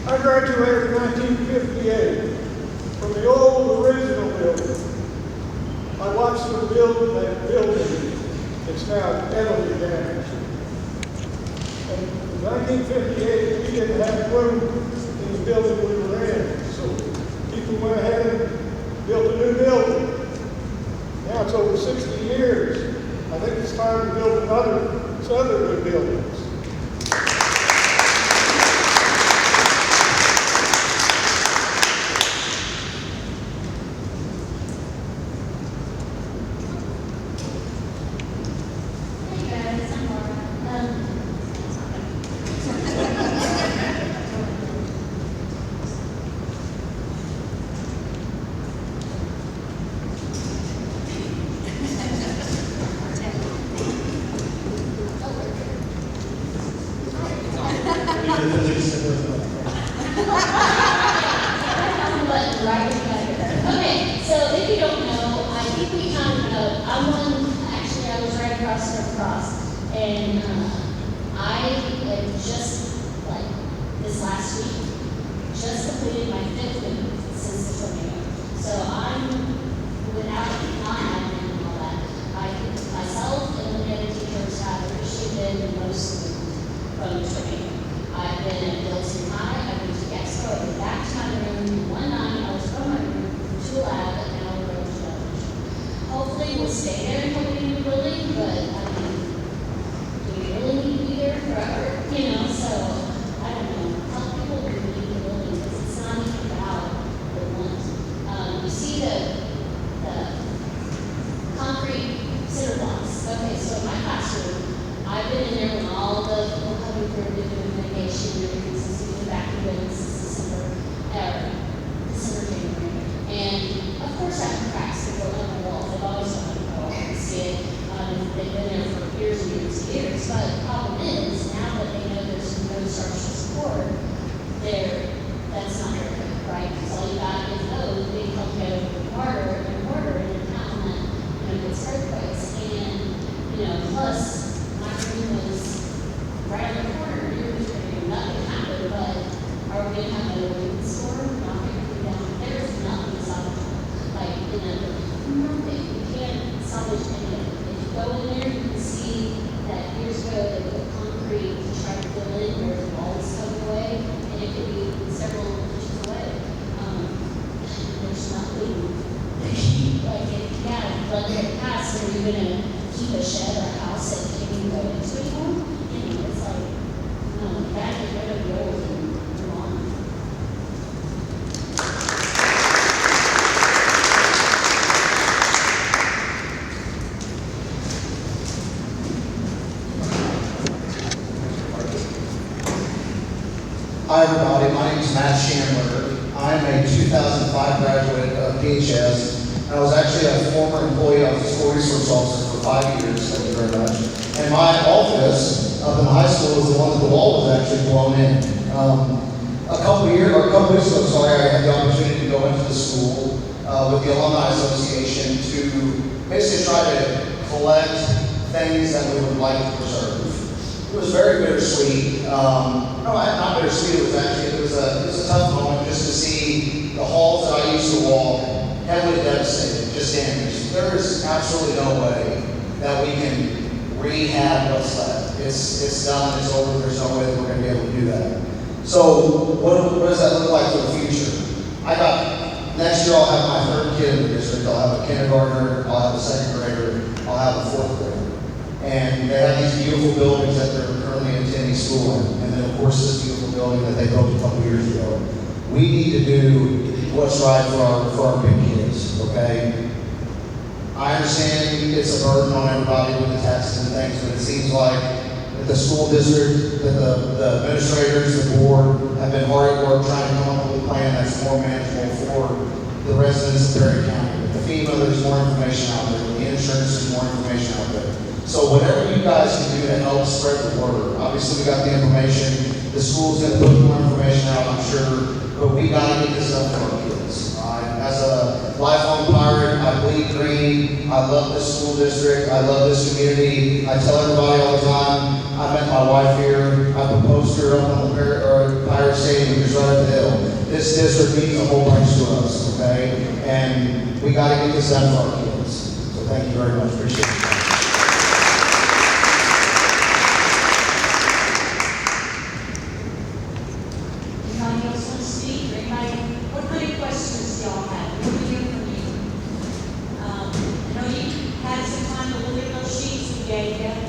I graduated in 1958 from the old original building. I watched the building. It's now heavily damaged. And in 1958, we didn't have room in the building we were in. So people went ahead and built a new building. trying to build other good buildings. Okay, so if you don't know, I think we kind of, I was right across from Cross, and I had just, like, this last week, just completed my 5th week since the tornado. So I'm, without not having and all that, myself and the other teachers have appreciated the most from the tornado. I've been at Milton High, I've been to Expo, I've been back to my room one night, I was from my room to a lab, and now we're going to television. Hopefully we'll stay there until we need the building, but I mean, do we really need to be there forever? You know, so I don't know. Tell people we need the building because it's not even about the want. You see the concrete cinder blocks. Okay, so in my classroom, I've been in there when all the people coming through doing mitigation and everything since we've been back in building since December, January. And of course, I have cracks that go in the wall. They've always done it. I can see it. They've been there for years and years and years. But the problem is, now that they know there's no structural support, that's not very good, right? Because all you got is, they help get harder and harder in a town that gets earthquakes. And, plus, my room was right on the corner. It was nothing happened, but are we going to have a wind storm? Not everything down. There's nothing salvageable. Like, nothing. You can't salvage any of it. If you go in there, you can see that years ago they put concrete to try to fill in where the walls come away, and it could be several inches away. There's nothing. Like, but they're past, are you going to keep a shed or a house that you can go into anymore? It's like, no, that is rid of the old and move on. Hi everybody, my name is Matt Chandler. I'm a 2005 graduate of K.I.D.S. I was actually a former employee. I was a school resource officer for 5 years, thank you very much. And my office up in high school was the one that the wall was actually blown in. A couple weeks ago, I had the opportunity to go into the school with the Alumni Association to basically try to collect things that we would like to preserve. It was very bittersweet. Not bittersweet. It was a tough moment just to see the halls that I used to walk heavily devastated, just damaged. There is absolutely no way that we can rehab what's left. It's done. It's over. There's no way that we're going to be able to do that. So what does that look like for the future? Next year I'll have my 3rd kid in the district. I'll have a kindergartner. I'll have a 2nd grader. I'll have a 4th grader. And they have these beautiful buildings that they're currently attending school in. And then, of course, this beautiful building that they built a couple years ago. We need to do what's right for our big kids, okay? I understand it's a burden on everybody with the taxes and things, but it seems like that the school district, that the administrators, the board have been hard at work trying to come up with a plan that's more manageable for the residents of Perry County. With the FEMA, there's more information out there. With the insurance, there's more information out there. So whatever you guys can do to help spread the word. Obviously, we got the information. The school's going to put more information out, I'm sure. But we got to get this done for our kids. As a lifelong pirate, I bleed green. I love this school district. I love this community. I tell everybody all the time. I met my wife here. I proposed to her up on the Pirate Stadium, which is right up the hill. This district means a whole bunch to us, okay? And we got to get this done for our kids. So thank you very much. Appreciate it. Had some time to look at those sheets we gave you.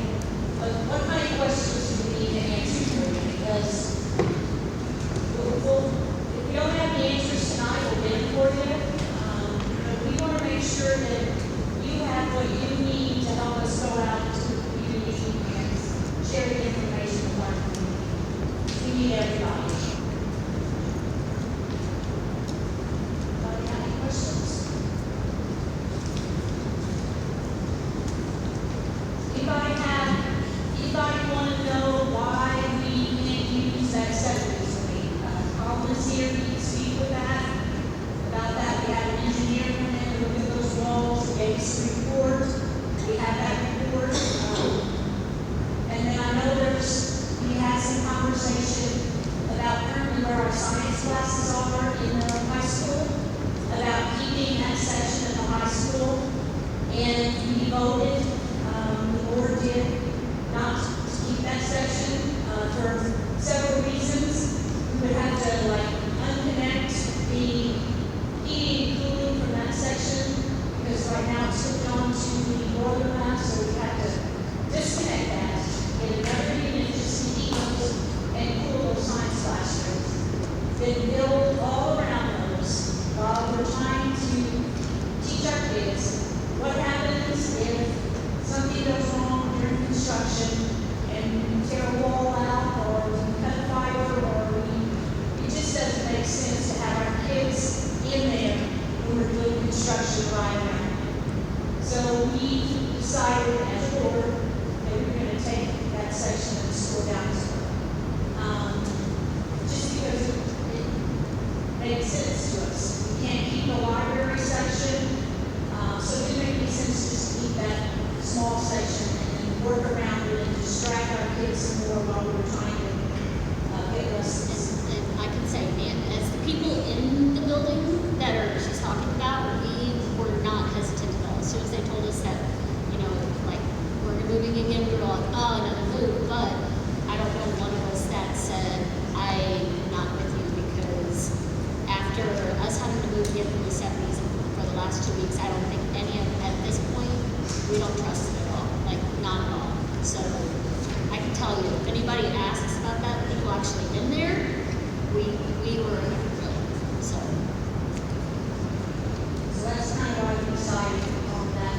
what you need to help us go out to the community and share the information with our community. We need everybody. Anybody have any questions? Anybody want to know why we can't use that section this week? Colin is here, he can speak with that. About that, we had an engineer come in and look at those walls, gave us a report. We have that report. And then I know we had some conversation about currently where our science classes are in the high school, about keeping that section in the high school. And we voted, the board did not to keep that section for several reasons. We would have to unconnect the heating and cooling from that section because right now it's hooked on to the boiler mount, so we have to disconnect that, get another unit just to heat those and cool those science classrooms. Then build all around those while we're trying to teach our kids what happens if something goes wrong during construction and we tear a wall out or we cut fiber or it just doesn't make sense to have our kids in there when we're doing construction right now. So we decided as a board that we're going to take that section of the school down as well. Just because it makes sense to us. We can't keep the library section. So it didn't make any sense just to keep that small section and work around it and distract our kids some more while we were trying to get lessons. And I can say, man, as the people in the building that she's talking about, we were not hesitant at all. As soon as they told us that, we're moving again, we were like, oh, another move. But I don't know one of us that said, I'm not with you, because after us having to move again from the 70s for the last 2 weeks, I don't think any of at this point, we don't trust it at all, not at all. So I can tell you, if anybody asks about that, people actually in there, we were thrilled. So That's kind of why we decided on that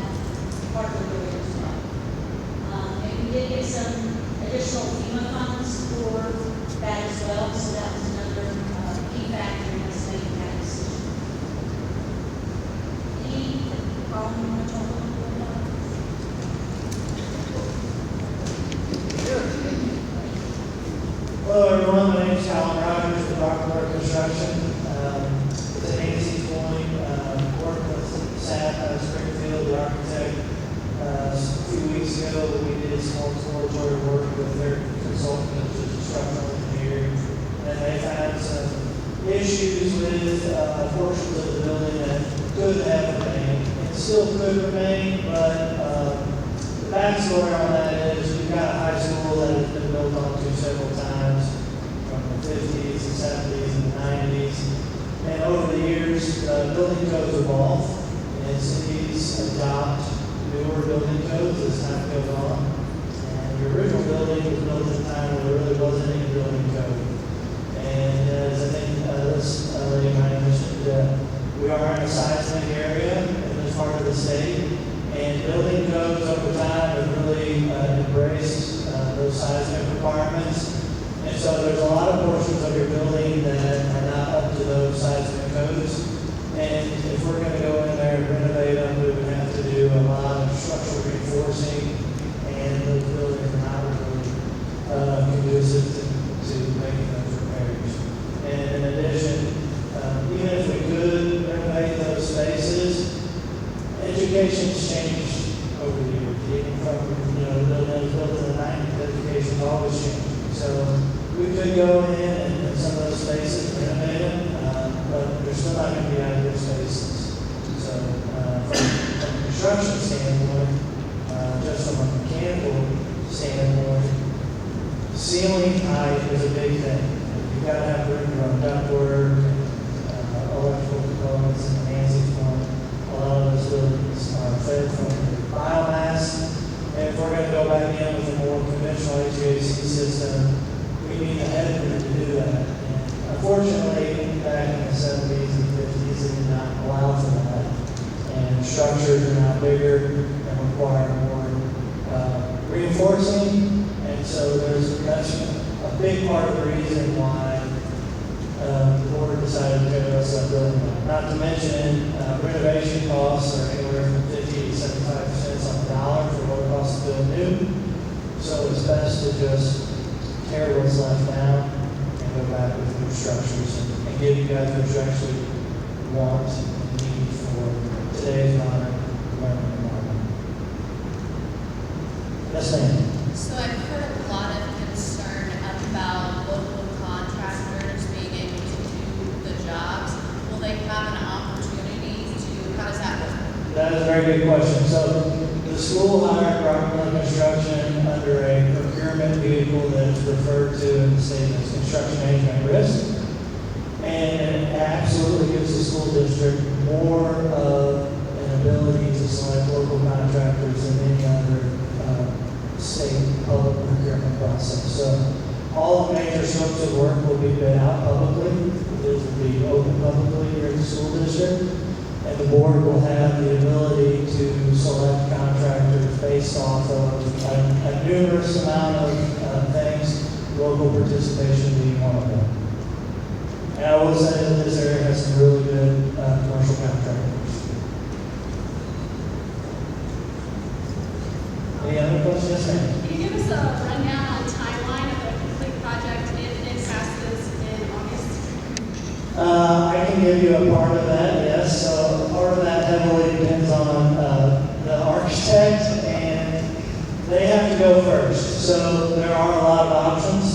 part of the building as well. And we did get some additional FEMA funds for that as well, so that was another key factor in us making that decision. Any problem you want to talk a little bit about? Hello everyone, my name is Alan Rogers with Rockport Construction. With the Nancy's Point, working with staff out of Springfield, the architect. A few weeks ago, we did some exploratory work with their consultant, which is a structural engineer. And they found some issues with portions of the building that could have remained. It still could remain, but the backstory on that is we've got a high school that has been built onto several times from the 50s and 70s and 90s. And over the years, building codes evolve and cities adopt newer building codes as time goes on. And the original building was built at a time where there really wasn't any building code. And as I think this lady might have mentioned, we are in a seismic area in this part of the state. And building codes over time have really embraced those seismic requirements. And so there's a lot of portions of your building that are not up to those seismic codes. And if we're going to go in there and renovate them, we would have to do a lot of structural reinforcing. And those buildings are not really conducive to making those repairs. And in addition, even if we could renovate those spaces, education's changed over the years. Even from, the building that was built in the 90s, education's always changed. So we could go in and some of those spaces, renovate them, but they're still not going to be ideal spaces. So from a construction standpoint, just from a mechanical standpoint, ceiling height is a big thing. You've got to have room to run ductwork, electrical components, and Nancy's Point. A lot of those buildings are fed from biomass. And if we're going to go back in with a more conventional HVAC system, we need a headroom to do that. And unfortunately, back in the 70s and 50s, they did not allow for that. And structures are now bigger, require more reinforcing. And so that's a big part of the reason why the board decided to go us that building. Not to mention renovation costs are anywhere from 50 to 75 cents on the dollar for what it costs to build new. So it's best to just tear what's left down and go back with new structures and give you guys what you actually want and need for today's modern learning environment. Yes, ma'am. So I've heard a lot of concern about local contractors being able to do the jobs. Will they have an opportunity to, how does that work? That is a very good question. So the school hired Rockland Construction under a procurement vehicle that is referred to in the state as construction management risk. And it absolutely gives the school district more of an ability to select local contractors than any other state public procurement process. So all the major scopes of work will be bid out publicly. These will be open publicly here in the school district. And the board will have the ability to select contractors based off of a numerous amount of things, local participation being one of them. And I will say that this area has some really good commercial contractors. Any other questions? Yes, ma'am. Can you give us a rundown on the timeline of the complete project if it passes in August? I can give you a part of that, yes. So part of that heavily depends on the architect, and they have to go first. So there are a lot of options,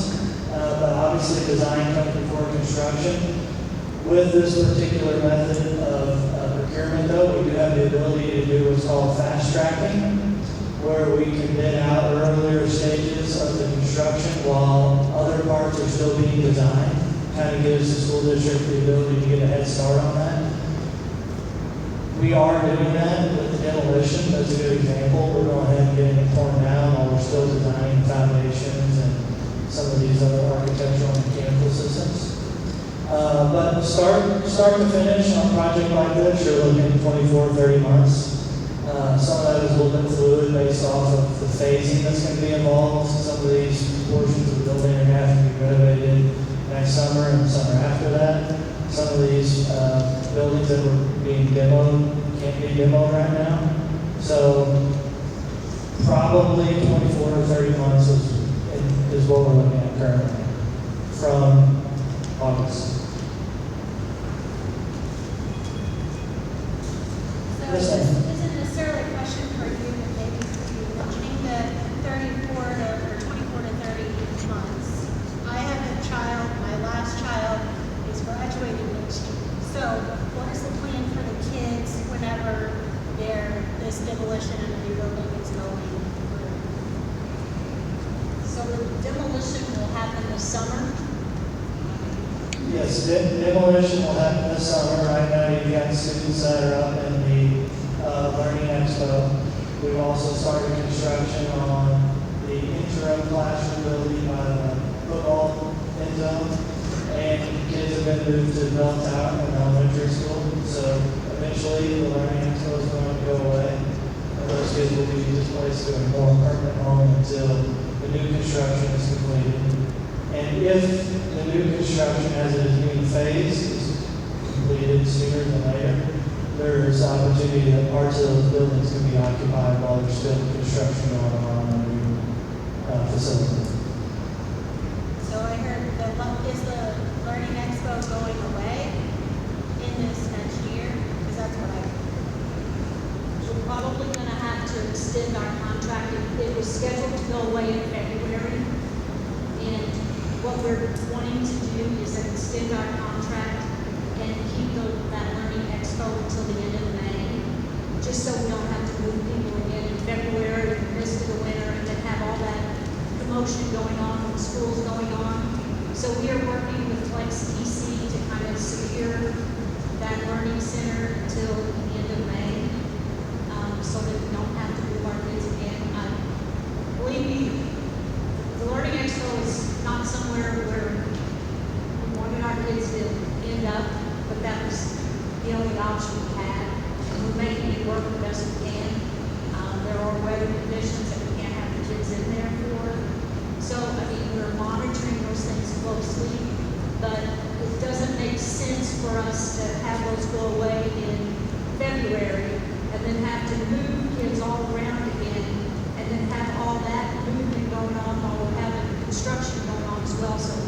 but obviously design comes before construction. With this particular method of procurement, though, we do have the ability to do what's called fast tracking, where we can bid out earlier stages of the construction while other parts are still being designed. Kind of gives the school district the ability to get a head start on that. We are doing that with the demolition. That's a good example. We're going ahead and getting it torn down while we're still designing foundations and some of these other architectural and mechanical systems. But start to finish on a project like this, you're looking at 24, 30 months. Some of that is a little bit fluid based off of the phasing that's going to be involved. Some of these portions of the building are going to have to be renovated next summer and the summer after that. Some of these buildings that were being demoed can't be demoed right now. So probably 24 to 30 months is what we're looking at currently from August. So this isn't necessarily a question for you, but maybe for you. Mentioning the 34 or 24 to 30 months. I have a child, my last child is graduating next year. So what is the plan for the kids whenever this demolition and the new building is going through? So the demolition will happen this summer. Yes, demolition will happen this summer. Right now, you've got students that are up in the Learning Expo. We've also started construction on the interim classroom building by the football end zone. And kids have been moved to Bell Tower in elementary school. So eventually, the Learning Expo is going to go away. And those kids will be displaced to a more permanent home until the new construction is completed. And if the new construction as it is being phased is completed sooner than later, there is opportunity that parts of those buildings can be occupied while there's still construction going on the new facility. So I heard is the Learning Expo going away in this next year? Because that's what I heard. We're probably going to have to extend our contract. It was scheduled to go away in February. And what we're wanting to do is extend our contract and keep that Learning Expo until the end of May, just so we don't have to move people again in February in the midst of the winter and then have all that commotion going on with schools going on. So we are working with Flex TC to kind of secure that learning center until the end of May, so that we don't have to move our kids again. Believe me, the Learning Expo is not somewhere where we wanted our kids to end up, but that was the only option we had. And we're making it work the best we can. There weather conditions that we can't have the kids in there for. So, I mean, we're monitoring those things closely, but it doesn't make sense for us to have those go away in February and then have to move kids all around again and then have all that movement going on while we're having construction going on as well. So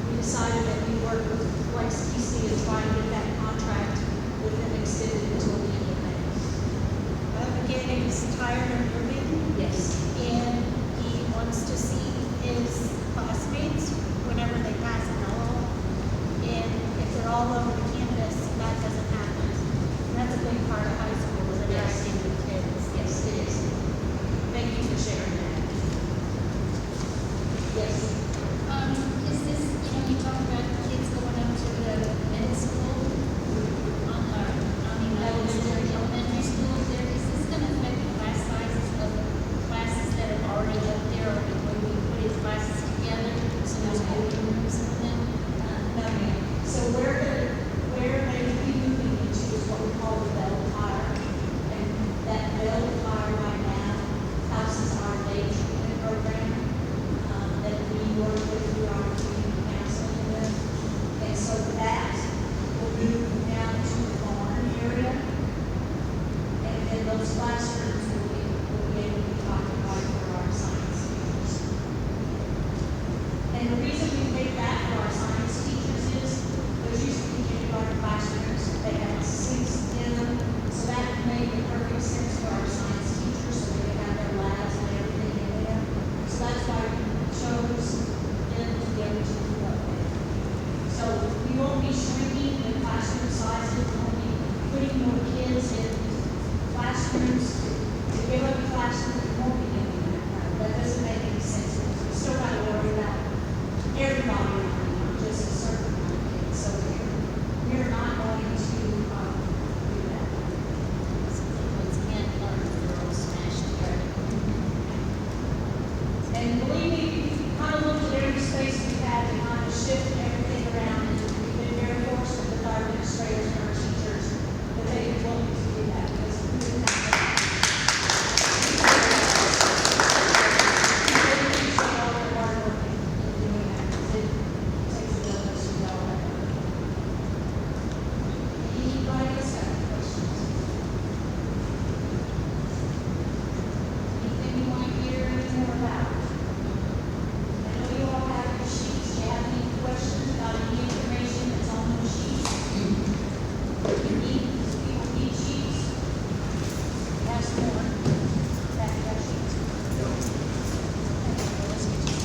we decided that we work with Flex DC to try and get that contract with them extended until the end of May. Again, he's tired of moving, Yes. and he wants to see his classmates whenever they pass an oral. And if they're all over the campus, that doesn't happen. And that's a big part of high school, is interacting with kids. Yes, it is. Thank you for sharing that. Yes. Is this, you talk about kids going up to the middle school, elementary school, is this gonna affect the class sizes of the classes that are already up there, or when we put these classes together, so there's open rooms for them? No, ma'am. So where they will be moving into is what we call the bell tire. And that bell tire right now houses our day treatment program, that we work with through our community counseling with. And so that will move down to the barn area. And then those classrooms will be able to be occupied for our science teachers. And the reason we picked that for our science teachers is those used to be kindergarten classrooms, they have 6 in them, so that made the perfect sense for our science teachers, so they could have their labs and everything in there. So that's why we chose them to be able to do that. So we won't be shrinking the classroom sizes, we won't be putting more kids in classrooms. To give up a classroom, we won't be doing that. That doesn't make any sense, because we still got to worry about everybody, not just a certain amount of kids. So we're not going to do that. It's can't learn, they're all smashed together. And believe me, we kind of looked at every space we've had to kind of shift everything around, and we've been very fortunate with our administrators and our teachers that they have willing to do that, because we didn't have that. We appreciate all their hard work in doing that, because it takes a village to do all that work. Anybody else have any questions? Anything you want to hear more about? I know you all have your sheets. Do you have any questions about any information that's on those sheets? You need, people need sheets? Ask more. That sheets. Okay, let's get you.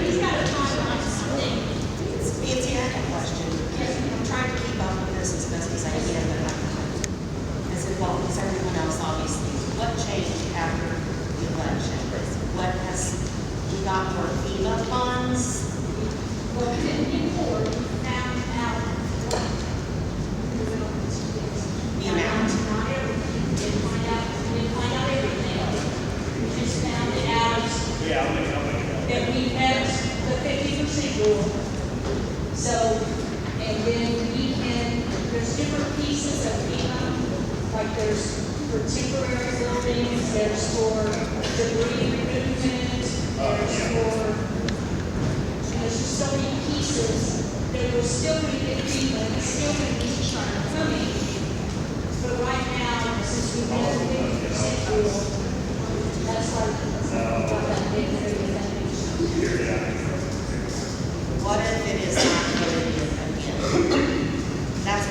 He's got a timeline, something. Nancy, I have a question. I'm trying to keep up with this as best as I can, but as well as everyone else, obviously. What changed after the election? What has, we got more FEMA funds? Well, before we found out The amount. Not everything. We didn't find out everything. We just found it out that we met the 50% rule. So, and then we can, there's different pieces of FEMA, like there's for temporary buildings, there's for debris removement, there's just so many pieces that we're still going to get FEMA, and it's still going to be coming. But right now, since we met the 50% rule, that's why we got that big area that What if it is not voted in again? That's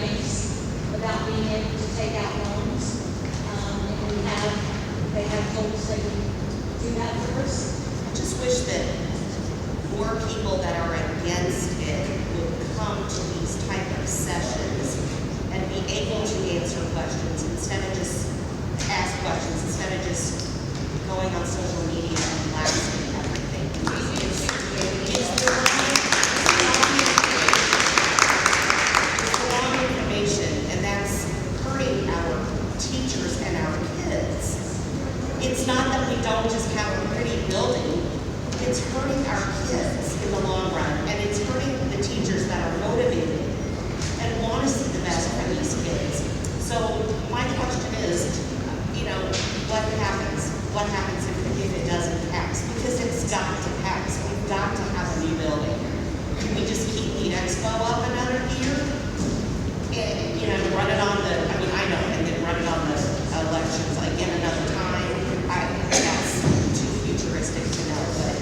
banks without being able to take out loans. They have told us they would do that for us. I just wish that more people that are against it would come to these type of sessions and be able to answer questions instead of just ask questions, instead of just going on social media and blasting everything. It's the wrong information, and that's hurting our teachers and our kids. It's not that we don't just have a pretty building, it's hurting our kids in the long run, and it's hurting the teachers that are motivated and want to see the best for these kids. So my question is, what happens? What happens if it doesn't pass? Because it's got to pass. We've got to have a new building. Can we just keep the expo up another year? And, run it on and then run it on the elections again another time? That's too futuristic to know, but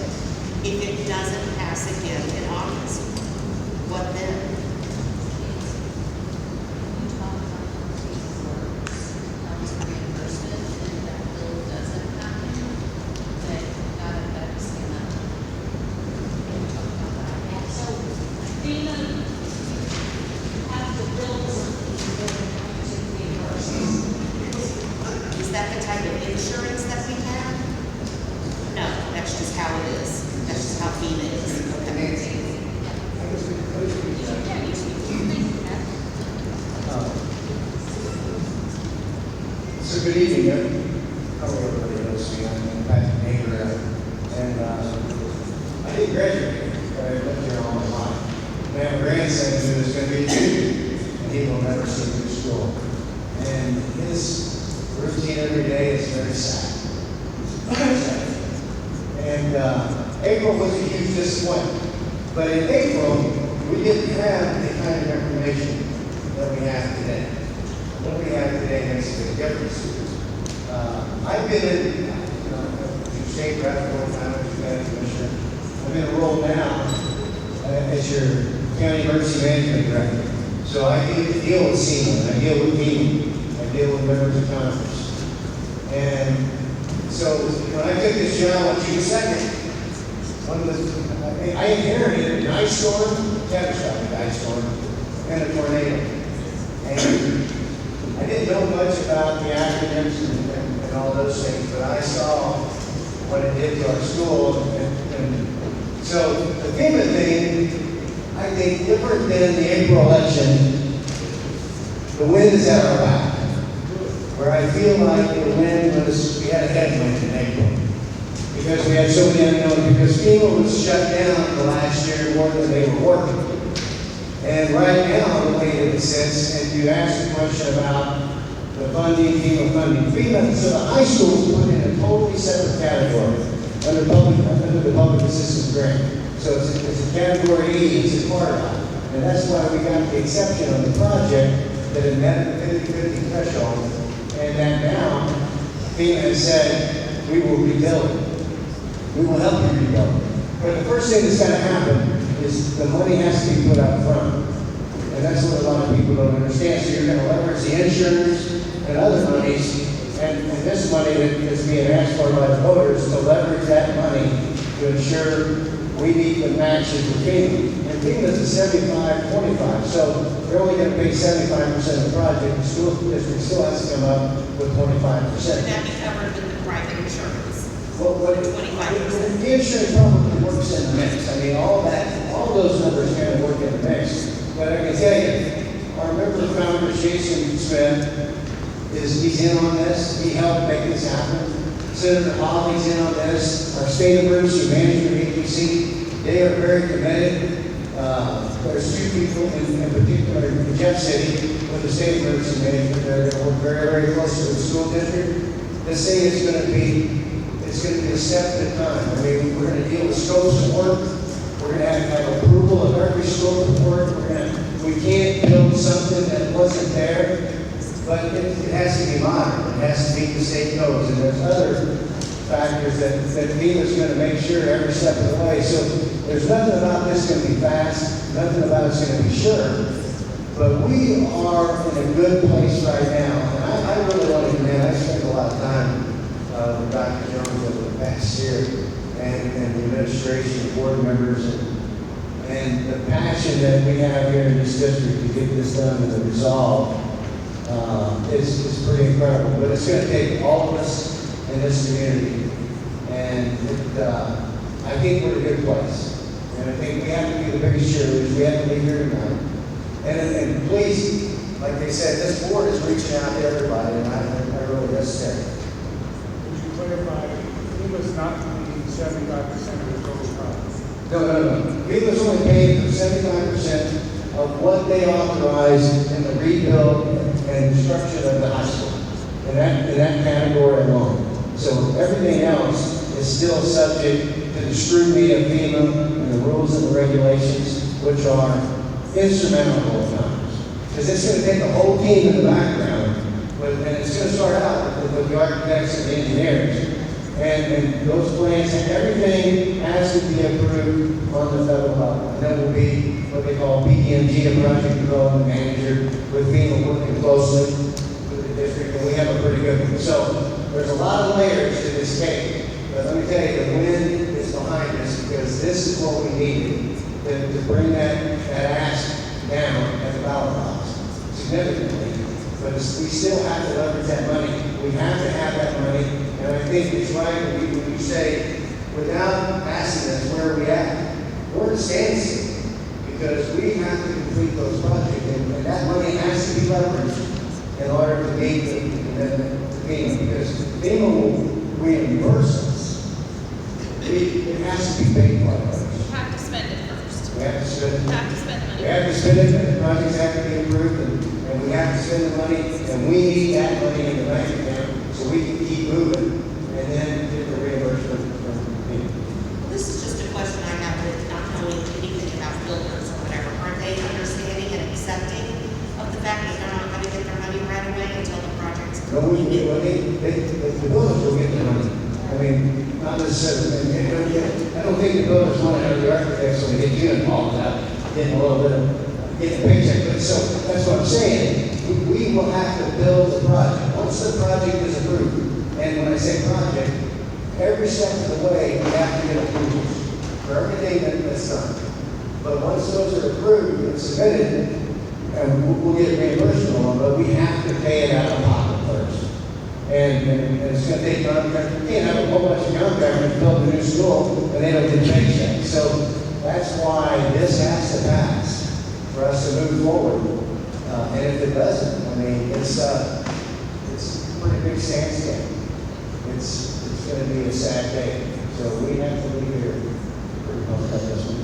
if it doesn't pass again in August, what then? You talk about reimbursement, and that bill doesn't happen, that got affects the amount. Can we talk about that? Yeah, so FEMA, you have to build something in order to reimburse us. Is that the type of insurance that we have? No, that's just how it is. That's just how FEMA is. Okay. So good evening, probably everybody knows me, I'm Patrick Neighbor, and I didn't graduate, but I lived here all my life. I have a grandson who is going to be a junior, and he will never see through school. And his routine every day is very sad. Very sad. And April was a huge disappointment. But in April, we didn't have the kind of information that we have today. What we have today makes a big difference. I've been in, state rep for a time, as county commissioner. I'm in a role now as your county emergency management director. So I deal with SEMA, I deal with FEMA, I deal with members of Congress. And so when I took this job on June 2nd, I inherited an ice storm, catastrophic ice storm, and a tornado. And I didn't know much about the acronyms and all those things, but I saw what it did to our school. And so the FEMA thing, I think, different than the April election, the wind is at our back. Where I feel like the wind was, we had a headwind in April. Because we had so many unknowns, because FEMA was shut down the last year more than they were working. And right now, the way that it sits, and you asked the question about the funding, FEMA funding. So the high school was put in a totally separate category under the public assistance grant. So it's a category E, it's a quarterback. And that's why we got the exception on the project that it met the 50-50 threshold. And that now, FEMA has said, we will rebuild it. We will help you rebuild. But the first thing that's going to happen is the money has to be put up front. And that's what a lot of people don't understand. So you're going to leverage the insurance and other monies, and this money that is being asked for by the voters, to leverage that money to ensure we meet the matches with FEMA. And FEMA is a 75-25, so they're only going to pay 75% of the project. The school district still has to come up with 25%. Would that be covered with the private insurance? Well, 25%. The insurance probably works in the mix. I mean, all those numbers kind of work in the mix. But I can tell you, our member founder, Jason Smith, he's in on this. He helped make this happen. Senator Hawley's in on this. Our state emergency management agency, they are very committed. There's two people in particular in Jeff City with the state emergency management. They're work very, very close to the school district. This thing is going to be a step at a time. I mean, we're going to deal with scopes of work. We're going to have approval of every scope of work. We can't build something that wasn't there, but it has to be modern. It has to meet the state codes, and there's other factors that FEMA's going to make sure every step of the way. So there's nothing about this going to be fast. Nothing about it's going to be sure. But we are in a good place right now, and I really want to commend, I spent a lot of time with Dr. Jones over the past year, and the administration, board members, and the passion that we have here in this district to get this done and the resolve is pretty incredible. But it's going to take all of us in this community, and I think we're in a good place. And I think we have to be the biggest cheerleaders. We have to be here tonight. And please, like they said, this board is reaching out to everybody, and I really necessary. Would you clarify, he was not paying 75% of the total cost? No. We was only paying for 75% of what they authorized in the rebuild and construction of the high school, in that category alone. So everything else is still subject to the scrutiny of FEMA and the rules and the regulations, which are insurmountable at times. Because it's going to take a whole team in the background, and it's going to start out with the architects and the engineers. And those plans, everything has to be approved on the federal level. And that will be what they call PDMG, a project development manager, with FEMA working closely with the district, and we have a pretty good one. So there's a lot of layers to this cake. But let me tell you, the wind is behind us, because this is what we needed to bring that ask down at the ballot box significantly. But we still have to leverage that money. We have to have that money. And I think it's right when you say, without asking us where are we at, we're at a standstill, because we have to complete those projects, and that money has to be leveraged in order to meet the commitment to FEMA, because FEMA will reimburse us. It has to be paid for. You have to spend it first. We have to spend it. You have to spend the money. We have to spend it, and the projects have to be approved, and we have to spend the money, and we need that money in the bank account so we can keep moving and then get the reimbursement from FEMA. Well, this is just a question I have with not knowing anything about builders or whatever. Aren't they understanding and accepting of the fact that they're not going to get their money right away until the project's No, completed? the builders will get the money. I mean, not necessarily, I don't think the builders want to have the architects when they get you involved without getting a little bit of, getting a paycheck. But so, that's what I'm saying. We will have to build the project. Once the project is approved, and when I say project, every step of the way, we have to get approvals for everything that's done. But once those are approved and submitted, and we'll get reimbursement on them, but we have to pay it out of pocket first. And it's going to take contractors. You can't have a whole bunch of contractors build a new school and they don't get paychecks. So that's why this has to pass for us to move forward. And if it doesn't, I mean, it's a pretty big standstill. It's going to be a sad day. So we have to leave here pretty much like this one.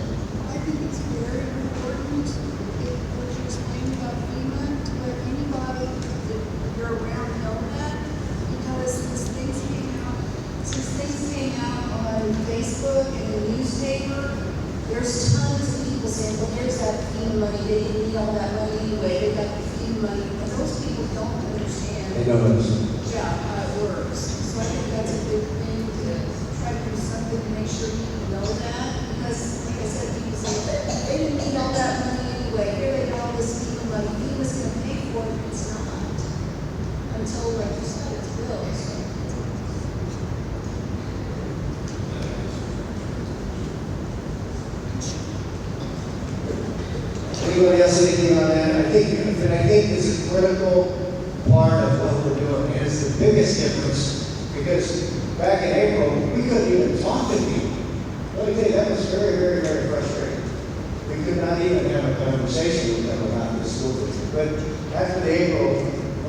I think it's very important, what you explained about FEMA, to let anybody that you're around know that, because since things came out on Facebook and the newspaper, there's tons of people saying, well, there's that FEMA money, they didn't need all that money anyway, they got the FEMA money, and those people don't understand. They don't understand. Yeah, how it works. So I think that's a good thing to try to do something to make sure people know that, because like I said, people say, they didn't need all that money anyway, here they got all this FEMA money, FEMA's gonna pay for it, it's not. Until, like you said, it's built, so. Anybody else anything on that? I think this is a critical part of what we're doing. And it's the biggest difference, because back in April, we couldn't even talk to people. Let me tell you, that was very, very, very frustrating. We could not even have a conversation with them about this school district. But after the April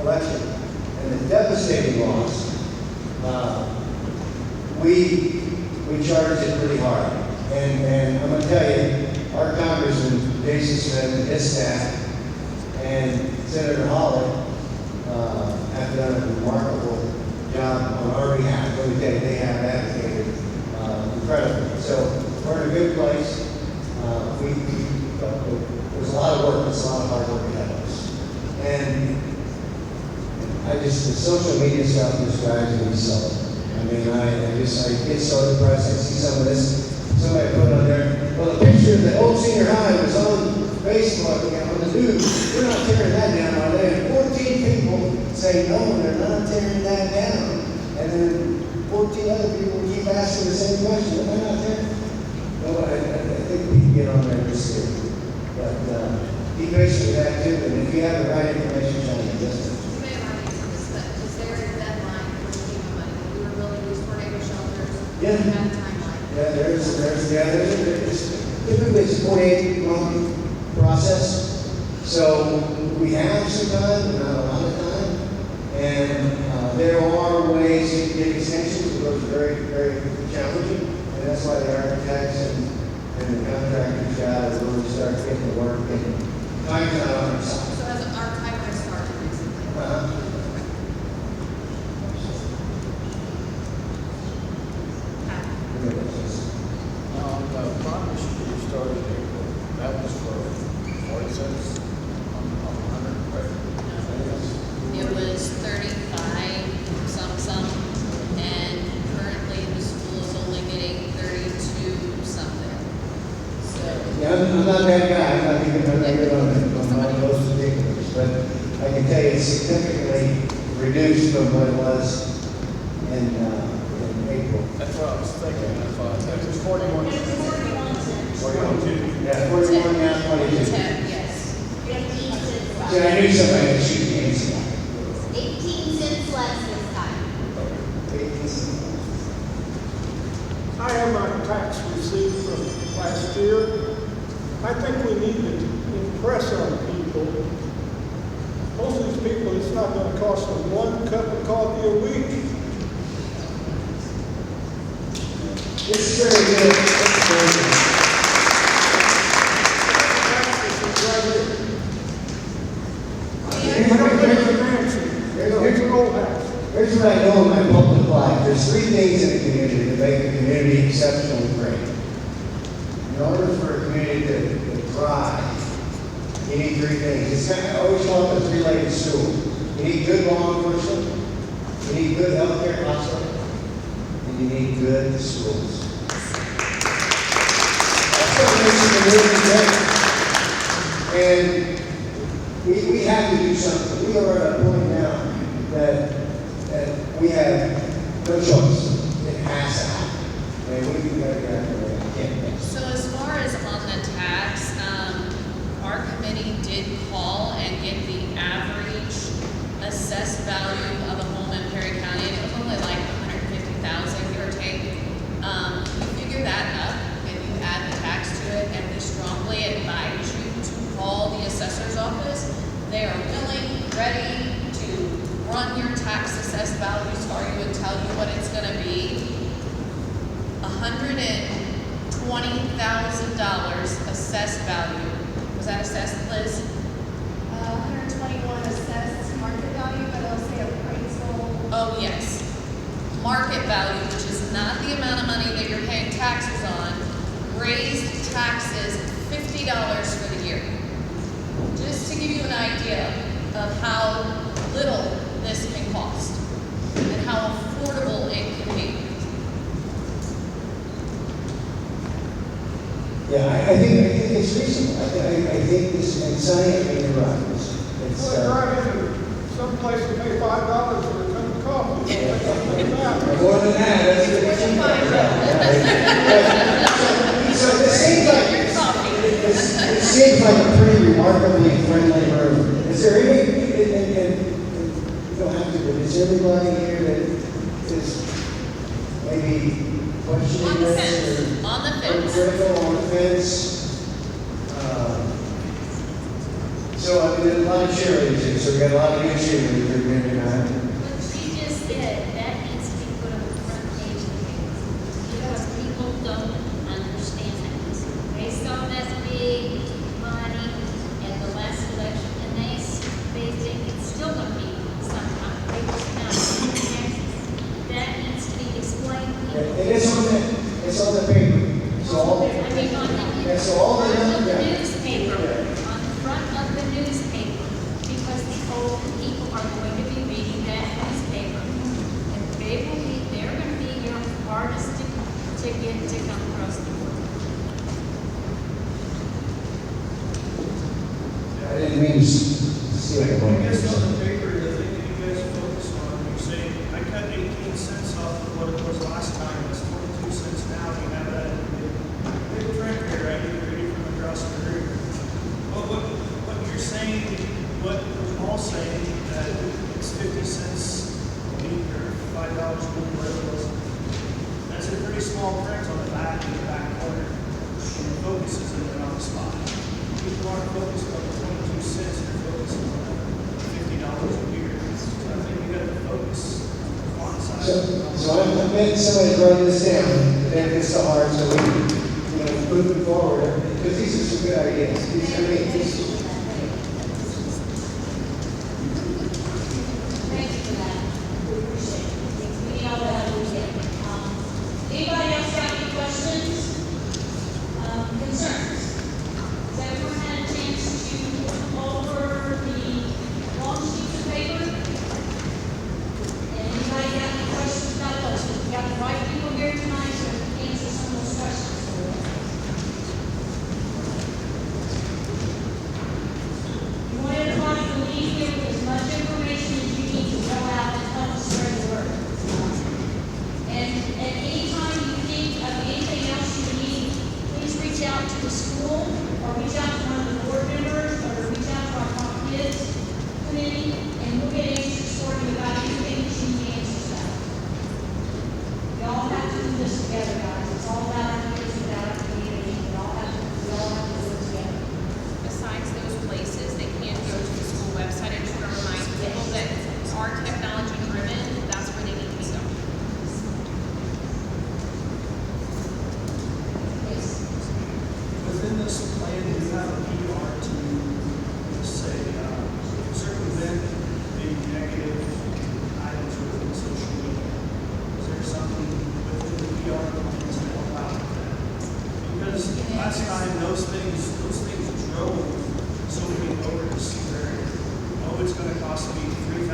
election and the devastating loss, we charged it pretty hard. And I'm going to tell you, our Congressman, Jason Smith, and his staff, and Senator Hawley have done a remarkable job on our behalf. Let me tell you, they have advocated incredibly. So we're in a good place. There's a lot of work, there's a lot of hard work ahead of us. And the social media stuff just drives me so. I mean, I get so depressed. I see some of this. Somebody put on there, well, the picture of the old senior high was on Facebook and on the news. We're not say, no, they're not tearing that down. And then 14 other people keep asking the same question, they're not tearing. No, I think we can get on there this year. But be patient with that too, and if you have the right information, tell me. You may have already answered this, but is there a deadline for FEMA money? We were building these tornado shelters. Yeah. We have a timeline. Yeah, there's typically it's a 48-month process. So we have some time, but not a lot of time. And there are ways to get extensions, but those are very, very challenging. And that's why the architects and the contractors got to really start getting to work. And time's not on our side. So has our timeline started recently? The promise you started in April, that was for 40 cents on 100, right? It was 35 some, and currently the school is only getting 32 something. So, Yeah, I'm not that guy. I'm not even good on those particulars, but I can tell you it's significantly reduced from what it was in April. That's what I was thinking. I thought that was 41. It was 41 cents. 41. Yeah, 41 now, 22. 10, yes. 18 cents less. See, I knew somebody that shoot me easy. 18 cents less this time. I have my tax receipt from last year. I think we need to impress on people. Most of these people, it's not going to cost them 1 cup of coffee a week. It's very good. It's very good. I don't think it's a mansion. It's an old house. Here's what I know in my public life. There's 3 things in a community that make a community exceptionally great. In order for a community to thrive, you need 3 things. It's kind of, I always call it the 3-legged stool. You need good law enforcement, you need good healthcare hospital, and you need good schools. That's what makes a community great. And we have to do something. We are at a point now that we have no choice. It has to happen. And we've got to get out of the way. So as far as on the tax, our committee did call and get the average assessed value of a home in Perry County, and it was only like 150,000, give or take. You figure that up, and you add the tax to it, and we strongly advise you to call the assessor's office. They are willing, ready to run your tax assessed values for you and tell you what it's gonna be. $120,000 assessed value. Was that assessed, Liz? 121 assessed market value, but I'll say appraisal. Oh, yes. Market value, which is not the amount of money that you're paying taxes on, raised taxes $50 for the year. Just to give you an idea of how little this can cost and how affordable it can be. Yeah, I think it's reasonable. I think this, and Sonny, I mean, you're right. It's Well, drive into some place and pay $5 for a cup of coffee. more than that, that's what it's So it seems like a pretty remarkably friendly room. Is there any, and you don't have to, but is there anybody here that is maybe questioning On the this? fence. Or On the fence. critical on the fence? So, I mean, there's a lot of cheerleaders here, so we got a lot of good cheerleaders here tonight. What she just said, that needs to be put on the front page of the paper, because people don't understand that. They saw that big money at the last election, and they think it's still gonna be some kind of papers now. That needs to be explained. to people. And it's on the paper. So all, I mean, on the, yeah, so all the front of the yeah. newspaper, on the front of the newspaper, because the old people are going to be reading that newspaper. And they're gonna be your hardest to get to come across the board. I didn't mean to steal your I point. guess on the paper, the thing that you guys 18 cents off of what it was last time, it's 22 cents now, you have that big trend here, right, you're ready from across the room. But what you're saying, what we're all saying, that it's 50 cents a week or $5 a week, whatever it was, that's a pretty small print on the back in the back corner, and it focuses in the wrong spot. People aren't focused on the 22 cents, they're focused on $50 a year. So I think we got to focus on the font size. So I'm making somebody write this down, the benefits to heart, so we can, moving forward, because these are some good ideas. These, Thank you for that. We appreciate it. We need all the help we get. Anybody else got any questions? Concerns? Has everyone had a chance to look over the long sheets of paper? And anybody got any questions about those? We got the right people here tonight to answer some of those questions for us. You want everybody to leave here with as much information as you need to go out and help spread the word. And at any time you think of anything else you need, please reach out to the school, or reach out to one of the board members, or reach out to our Prop K.I.D.S committee, and we'll get answers for you about anything that you need answers about. We all have to do this together, guys. It's all about our kids, about our community. We all have to do it together. Besides those places, they can go to the school website and try to remind people that are technology driven, that's where they need to go. Yes. Within this plan, do you have a PR to say, circumvent the negative items within social media? Is there something within the PR plans to help out with that? Because last time, those things drove so many voters there. Oh, it's gonna cost me $3,000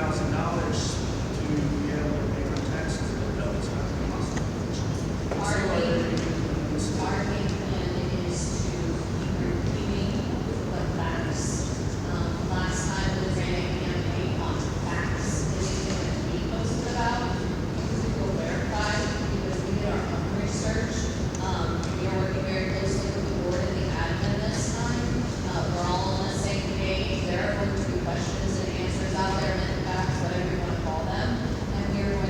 to be able to pay my taxes, but no, it's not gonna cost me. Our game plan is to keep repeating the facts. Last time we ran a campaign on facts, anything that we posted about, we will verify because we did our own research. We are working very closely with the board and the admin this time. We're all on the same page. There are going to be questions and answers out there, and facts, whatever you want to call them. And we are going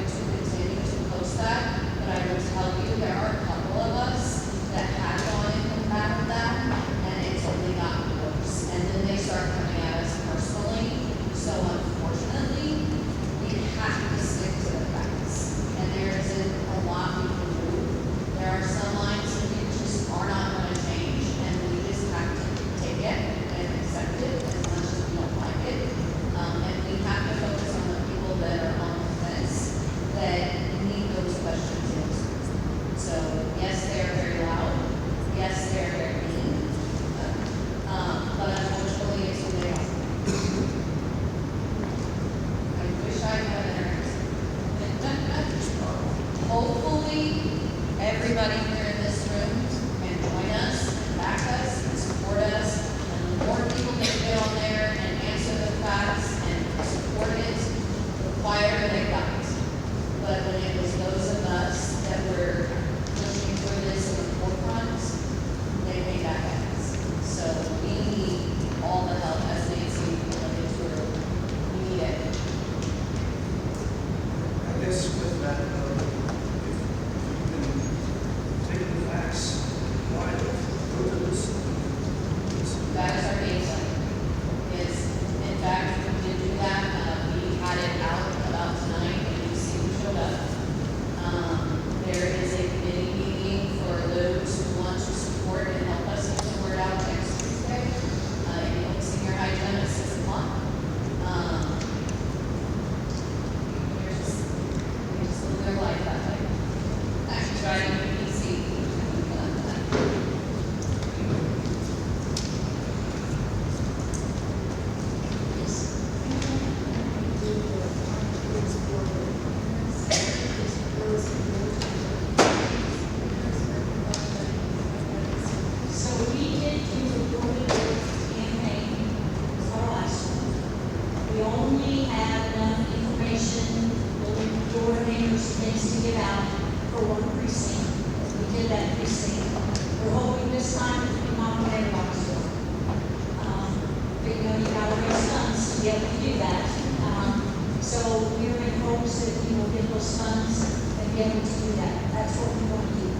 be able to do that. That's what we want to do.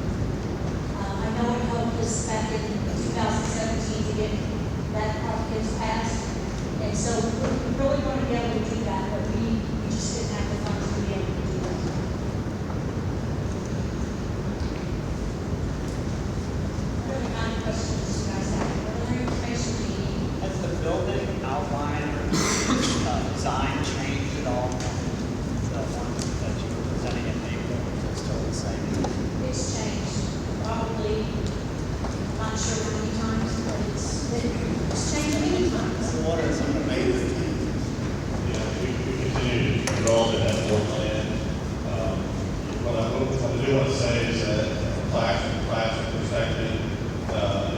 I know it helped us back in 2017 to get that Prop K.I.D.S passed. And so we really want to be able to do that, but we just didn't have the funds to be able to do that. What other kind of questions do you guys have? What other information do you need? Has the building outline or design changed at all? The one that you were presenting in April, is still the same? It's changed, probably, I'm not sure how many times, but it's changed many times. What are some of the major changes? Yeah, we continue to develop and have more plan. What I do want to say is that from a classroom perspective,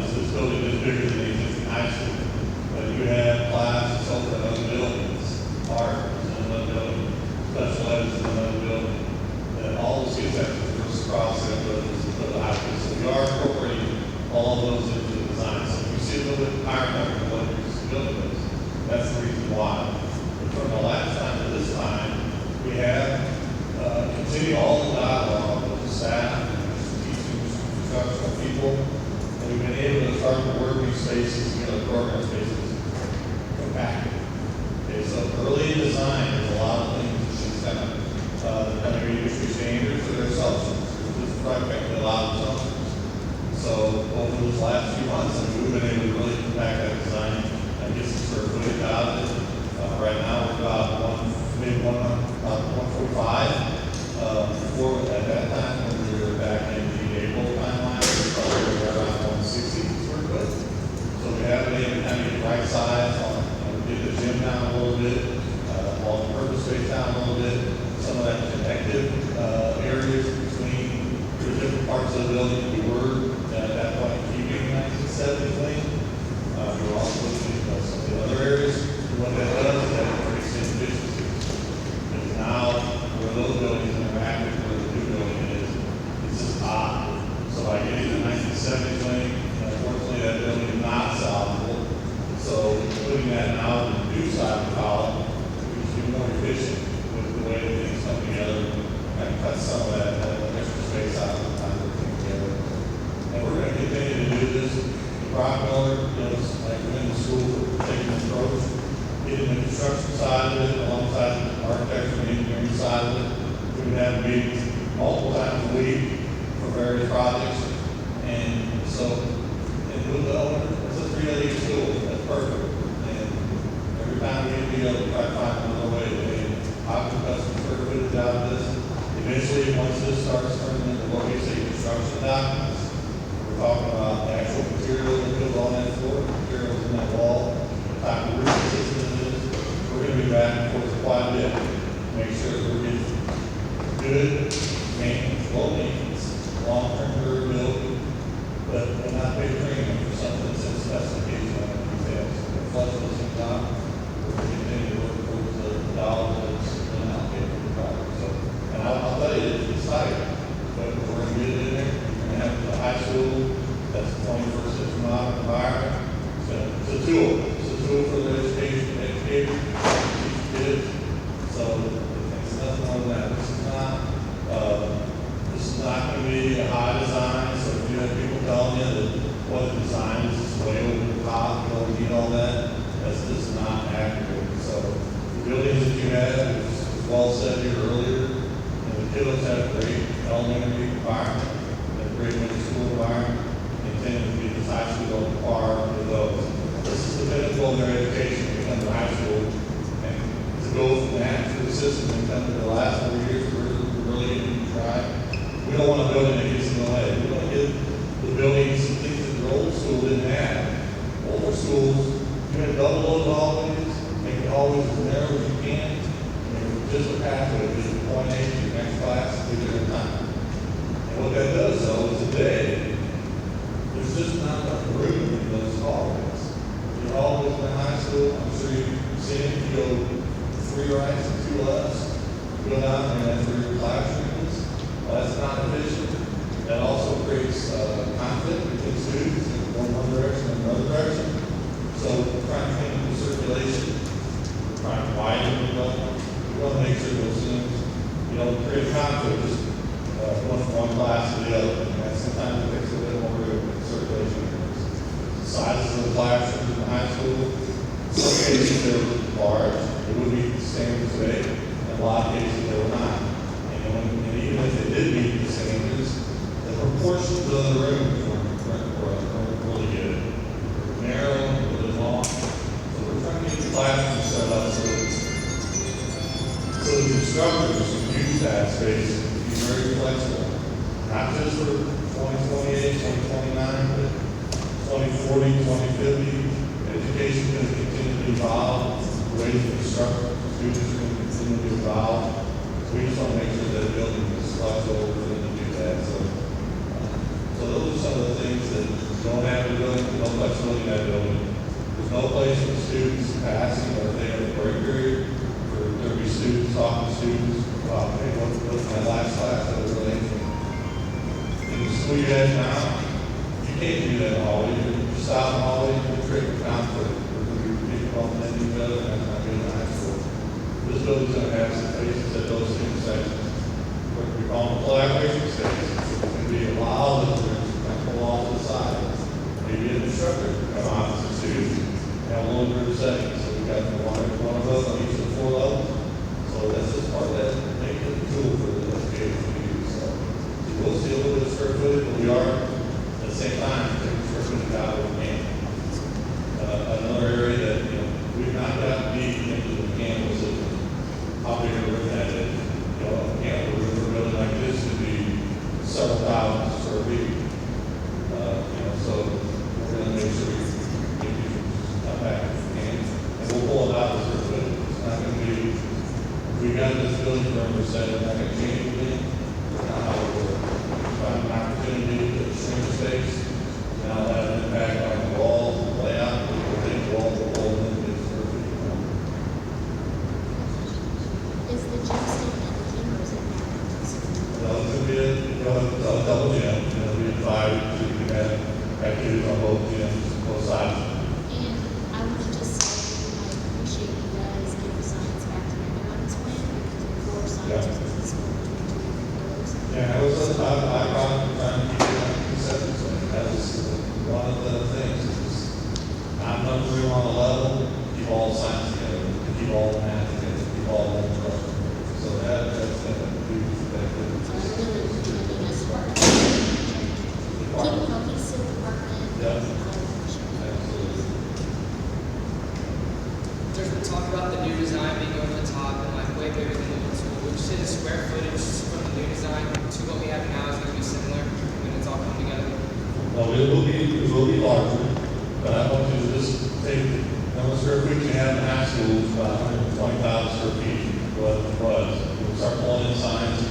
this building is bigger than the existing high school. But you have classes over in other buildings, art is in another building, special ed is in another building. And all the kids have to traverse across that building to the high school. So we are incorporating all of those into the design. So if you see a little bit higher number than what you're used to building is, that's the reason why. But from the last time to this time, we have continued all the dialogue with the staff, teachers, instructional people, and we've been able to start to work these spaces, program spaces, compacted. Okay, so early in design, there's a lot of things that she's kind of industry standards for their assumptions. This is practically a lot of assumptions. So over those last few months, we've been able to really compact that design and get some square footage out of it. Right now, we're about 145. Before at that time, when we were back in the April timeline, we were probably around 160 square foot. So we have been able to kind of get the right size on, get the gym down a little bit, all the purpose space down a little bit, some of that connective areas between the different parts of the building. We were at that point keeping 1970 clean. We were also looking at some of the other areas. What that does is that increases efficiency. Because now, where those buildings interact with where the new building is, it's just odd. So by getting the 1970 clean, unfortunately, that building is not salvageable. So putting that now in the new side of the column, we can be more efficient with the way that things come together and cut some of that extra space out of the time that things together. And we're going to continue to do this. The Prop Miller, like within the school, we're taking an approach, getting the construction side of it alongside the architecture and engineering side of it. We would have meetings multiple times a week for various projects. And so, and with the owner, it's a 3-day school, that's perfect. And every time we get together, we try to find another way to get customer square footage out of this. Eventually, once this starts turning into what we say construction documents, we're talking about the actual material that goes on that floor, materials in that wall, the type of roof system it is. We're going to be back and forth quite a bit to make sure that we're getting good maintenance, low maintenance, long-term durability, but we're not paying premium for something that's in specification on the details. We're flexible sometimes. We're going to continue to work towards the dollar that's been allocated for the project. So, and I'll tell you, it's exciting, but we're going to get it in there. We're going to have the high school, that's the 21st century modern environment. It's a tool. It's a tool for the education, teach kids. So it's nothing more than that. This is not going to be a high design. So if you have people telling you that what the design is way over the top, you don't need all that, that's just not accurate. So the buildings that you have, as well said here earlier, the kiddos have a great elementary environment, a great middle school environment, intended to be this high school on par with those. This is the pinnacle of their education to become to high school, and to go from that to the system and come to the last 4 years, we're really getting to try. We don't want a building that gets in the way. We want to get the buildings and things that the old school didn't have. Older schools, you had double those hallways, make the hallways as narrow as you can, and just a pathway to point A to your next class, to your time. And what that does, though, is today, pad space, be very flexible, not just for 2028, 2029, but 2040, 2050. Education is going to continue to evolve, the ways we instruct students are going to continue to evolve. We just want to make sure that the building is flexible for them to do that. So those are some of the things that you don't have in the building, no flexibility in that building. There's no place for students passing or if they have a break period, for there to be students talking to students about, hey, what's my last class? That was really interesting. In the school you have now, you can't do that in the hallway. You're just out in the hallway, you create a conflict. We're going to be people bumping into each other, and that's not good in high school. This building's going to have some spaces at those intersections. What we call them collaboration spaces. It's going to be a lot of them that pull off to the side. Maybe an instructor come out to students, have a little group setting. So we've got one of those on each of the 4 levels. So that's just part of that, making it a tool for the education community. So we'll see a little bit of square footage, but we are at the same time taking square footage out of the can. Another area that we've not got deep into the campus is how big a room that is. A campus room for a building like this could be several thousand square feet. So we're going to make sure we come back if we can, and we'll pull it out of square footage. It's not going to be. We got this building room for said it's not going to change anything. That's not how it works. Find an opportunity to shrink the space. Now have an impact on the walls, the layout. Is the gym still empty or is it now? No, it's going to be a double gym. It'll be divided so you can have activities on both gyms, both sides. And I want to just say, I appreciate you guys getting science back together on this plan, because before science was in the school, we were doing those. Yeah, it was I brought trying to keep it on consensus. That was one of the things. Not enough room on the level, keep all the science together, keep all the math together, keep all the trust. So that's going to be Keep a cohesive department. yeah, absolutely. There's been talk about the new design being over the top and like way bigger than the old school. Would you say the square footage from the new design to what we have now is going to be similar when it's all come together? Well, it will be larger, but I want you to just take the number of square feet you have in high school is about 120,000 square feet. What it was. We'll start pulling in science,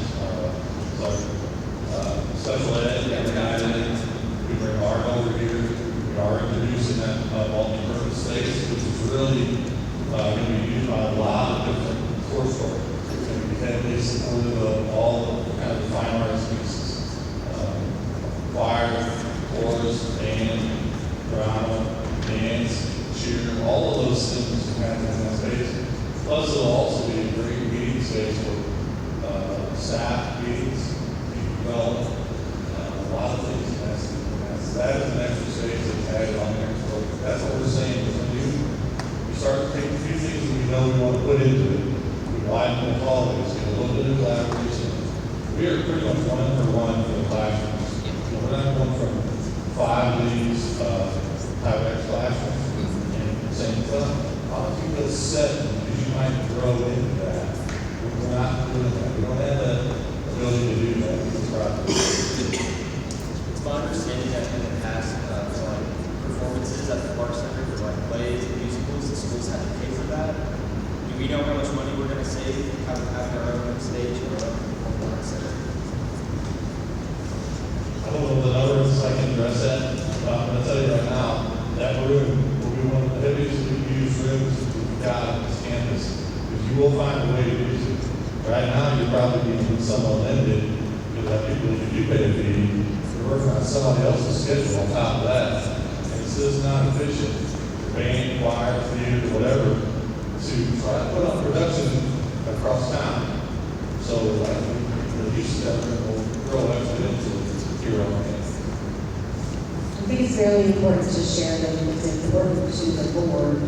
special ed, we bring art over here. We are introducing that multi-purpose space, which is really going to be used by a lot of different coursework. It's going to be heavily supportive of all the kind of fine arts pieces. Choir, chorus, band, drama, dance, cheer, all of those things can happen in that space. Plus, it'll also be a great meeting space for staff meetings, development, a lot of things. That is an extra space that's added on there. So that's what we're saying. Is when you start taking a few things that we know we want to put into it, we widen the hallways, get a little bit of collaboration. We are pretty much 1-for-1 for the classrooms. We're not going from 5 of these high-tech classrooms and saying, well, I'll keep those 7 because you might grow into that. We're not doing that. We don't have the ability to do that with this project. It's my understanding that in the past, for like performances at the Park Center, for like plays and musicals, the schools had to pay for that. Do we know how much money we're going to save having our own stage or our own Park Center? I don't know the numbers, I can address that. I'm going to tell you right now, that room will be one of the heaviest used rooms we've got on this campus. Because you will find a way to use it. Right now, you're probably being somewhat limited because that people, if you do pay a fee, you're working on somebody else's schedule on top of that. And it's just not efficient. Band, choir, theater, whatever, to try to put on production across town. So the use of that room will grow exponentially here on campus. I think it's very important to share that it's important to the board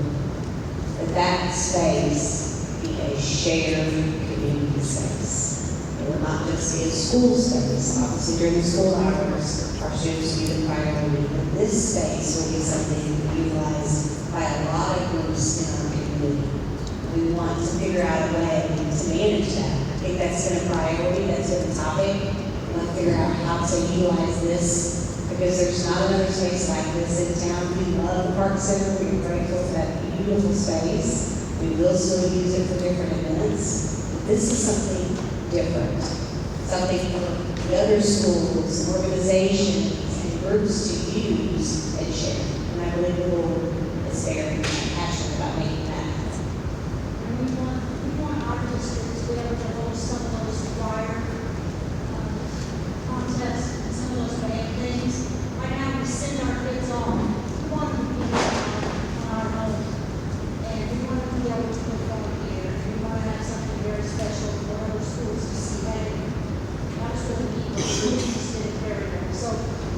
that that space be a shared community space. It will not just be a school space. Obviously, during the school hours, our students will be the priority, but this space will be something utilized by a lot of groups in our community. We want to figure out a way to manage that. think that's been a priority, that's been a topic. We want to figure out how to utilize this, because there's not another space like this in town. We love the Park Center, we're grateful for that beautiful space. We will still use it for different events. This is something different, something for the other schools, organizations, and groups to use and share. And I believe the board is very passionate about making that happen. And we want our district to be able to hold some of those choir contests and some of those band things. Right now, we send our kids off. We want them to be on our own. And we want them to be able to perform here. And we want to have something very special for other schools to see. Hey, that's what we need. We're interested in Perryville. So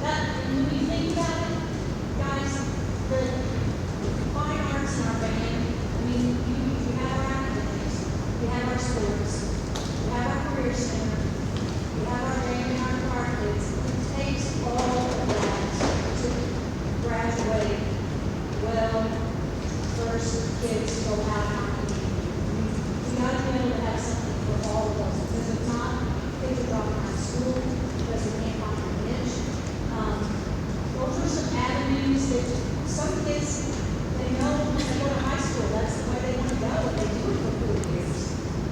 that, when you think about it, guys, the fine arts in our band, I mean, you have our academics, we have our sports, we have our career center, we have our band and our choir kids. It takes all of that to graduate well, first kids go out in our community. We gotta be able to have something for all of those, because if not, kids are dropping out of school, because they can't find a niche. Those are some avenues that some kids, they know when they go to high school, that's the way they want to go, and they do it for 4 years.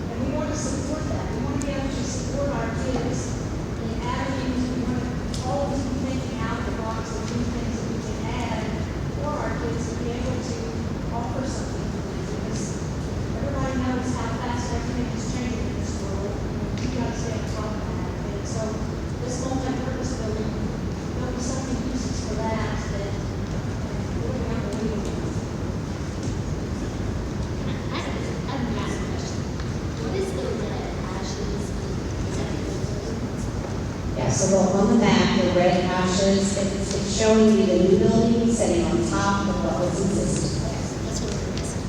And we want to support that. We want to be able to support our kids in avenues. We want to always be thinking out of the box and new things that we can add for our kids to be able to offer something to them. Because everybody knows how fast everything is changing in this world. You got to stay on top of that. And so this multi-purpose building, there'll be something uses for that will be unbelievable. I have a massive question. What is the red ashes? Is that Yeah, so on the map, the red hashes, it's showing you the new building sitting on top of what was existing. that's what we're missing.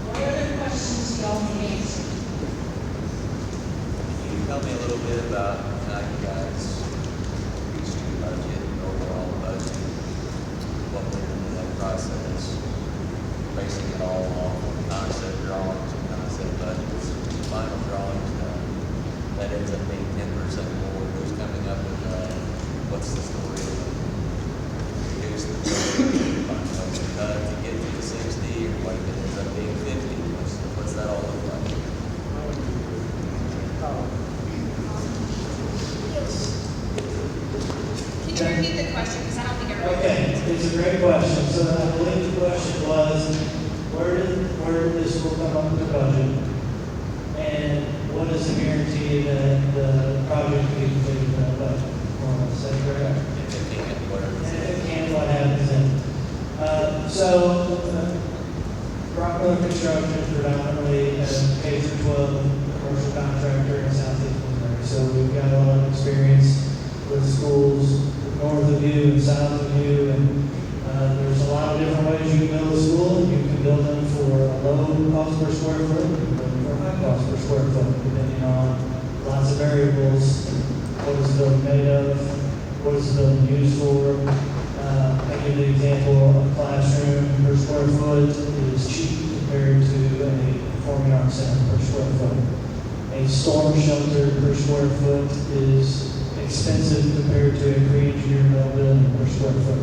What other questions y'all need answered? Can you tell me a little bit about how you guys reached your budget, overall budget? What went into that process? Basing it all on concept drawings and concept budgets, final drawings done. That ends up being 10% more. Who's coming up with what's the story of reduce the final cut to get to the 60, or what if it ends up being 50? What's that all look like? Can you repeat the question, because I don't think everybody. Okay, it's a great question. So I believe the question was, where did this school come up with the budget? And what is the guarantee that the project will be completed in that budget? Is that correct? If it can't, whatever. And if it can, what happens then? Rockland Construction is predominantly a K-12 commercial contractor in Southeast Missouri. So we've got a lot of experience with schools north of you and south of you, and there's a lot of different ways you can build a school. You can build them for a low cost per square foot, you can build them for a high cost per square foot, depending on lots of variables. What is the building made of? What is the building used for? I give the example, a classroom per square foot is cheap compared to a performing arts center per square foot. A storm shelter per square foot is expensive compared to a pre-engineered building per square foot.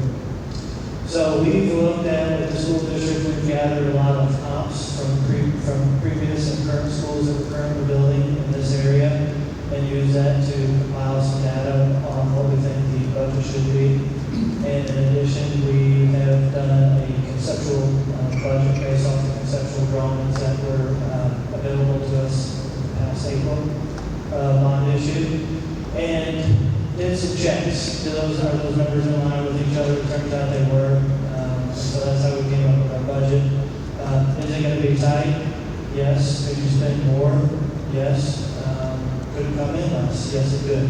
So we've looked at, with the school district, we've gathered a lot of comps from previous and current schools that we're currently building in this area, and use that to compile some data on what we think the budget should be. And in addition, we have done a conceptual budget based off the conceptual drawings that were available to us past April bond issue, and did some checks. Are those numbers in line with each other? It turns out they were. So that's how we came up with our budget. Is it going to be tight? Yes. Could you spend more? Yes. Could it come in less? Yes, it could.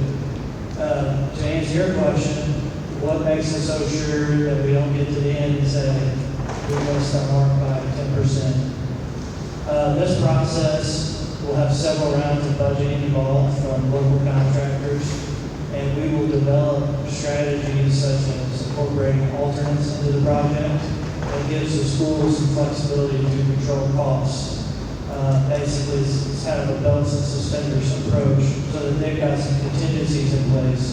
To answer your question, what makes us so sure that we don't get to the end and say, we missed our mark by 10%? This process will have several rounds of budgeting involved from local contractors, and we will develop strategies such as incorporating alternates into the project, It gives the schools some flexibility to control costs. Basically, it's kind of a belts and suspenders approach, so that they've got some contingencies in place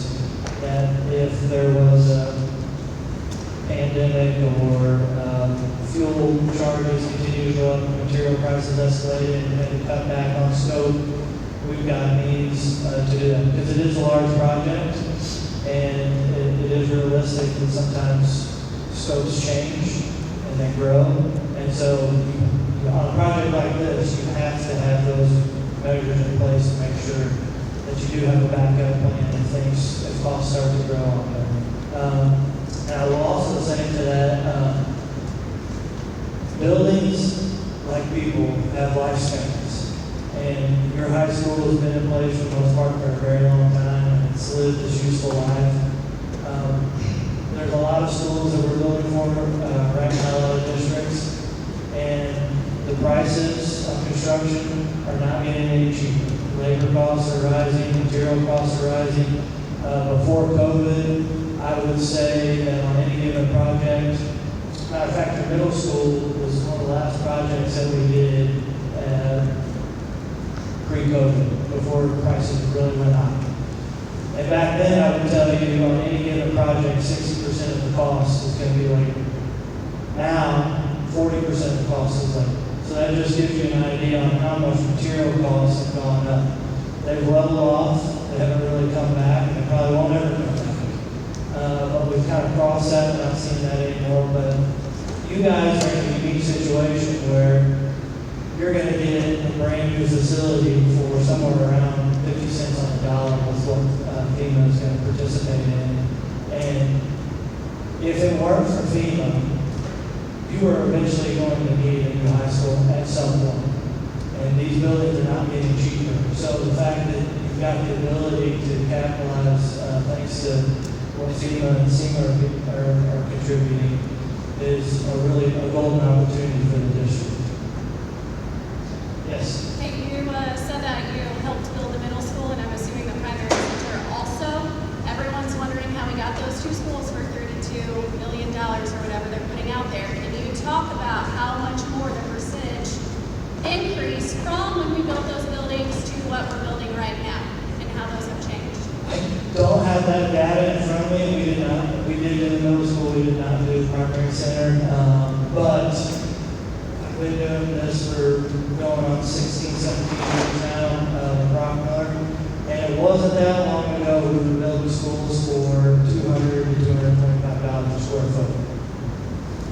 that if there was a pandemic or fuel charges continue to go up, material prices escalate, and had to cut back on scope, we've got means to do that. Because it is a large project, and it is realistic that sometimes scopes change and they grow. And so on a project like this, you have to have those measures in place to make sure that you do have a backup plan if costs start to grow on there. And I will also say to that, buildings, like people, have lifespans. And your high school has been in place for the most part for a very long time, and it's lived its useful life. There's a lot of schools that we're building for right now in other districts, and the prices of construction are not getting any cheaper. Labor costs are rising, material costs are rising. Before COVID, I would say that on any given project, matter of fact, the middle school was one of the last projects that we did pre-COVID, before prices really went up. And back then, I would tell you on any given project, 60% of the cost is going to be labor. Now, 40% of the cost is labor. So that just gives you an idea on how much material costs have gone up. They've leveled off, they haven't really come back, and they probably won't ever come back. But we've kind of crossed that, not seeing that anymore. But you guys are in a unique situation where you're going to get a brand new facility for somewhere around 50 cents on the dollar with what FEMA is going to participate in. And if it weren't for FEMA, you are eventually going to need a new high school at some point. And these buildings are not getting cheaper. So the fact that you've got the ability to capitalize thanks to what FEMA and SEMA are contributing is a golden opportunity for the district. Yes? Hey, you said that you helped build the middle school, and I'm assuming the primary center also. Everyone's wondering how we got those two schools for $32 million or whatever they're putting out there. Can you talk about how much more the percentage increase from when we built those buildings to what we're building right now, and how those have changed? I don't have that data in front of me. We did in the middle school, we did not do primary center. But I've been doing this for going on 16, 17 years now, Prop K.I.D.S. And it wasn't that long ago we were building schools for $200 to $225 a square foot.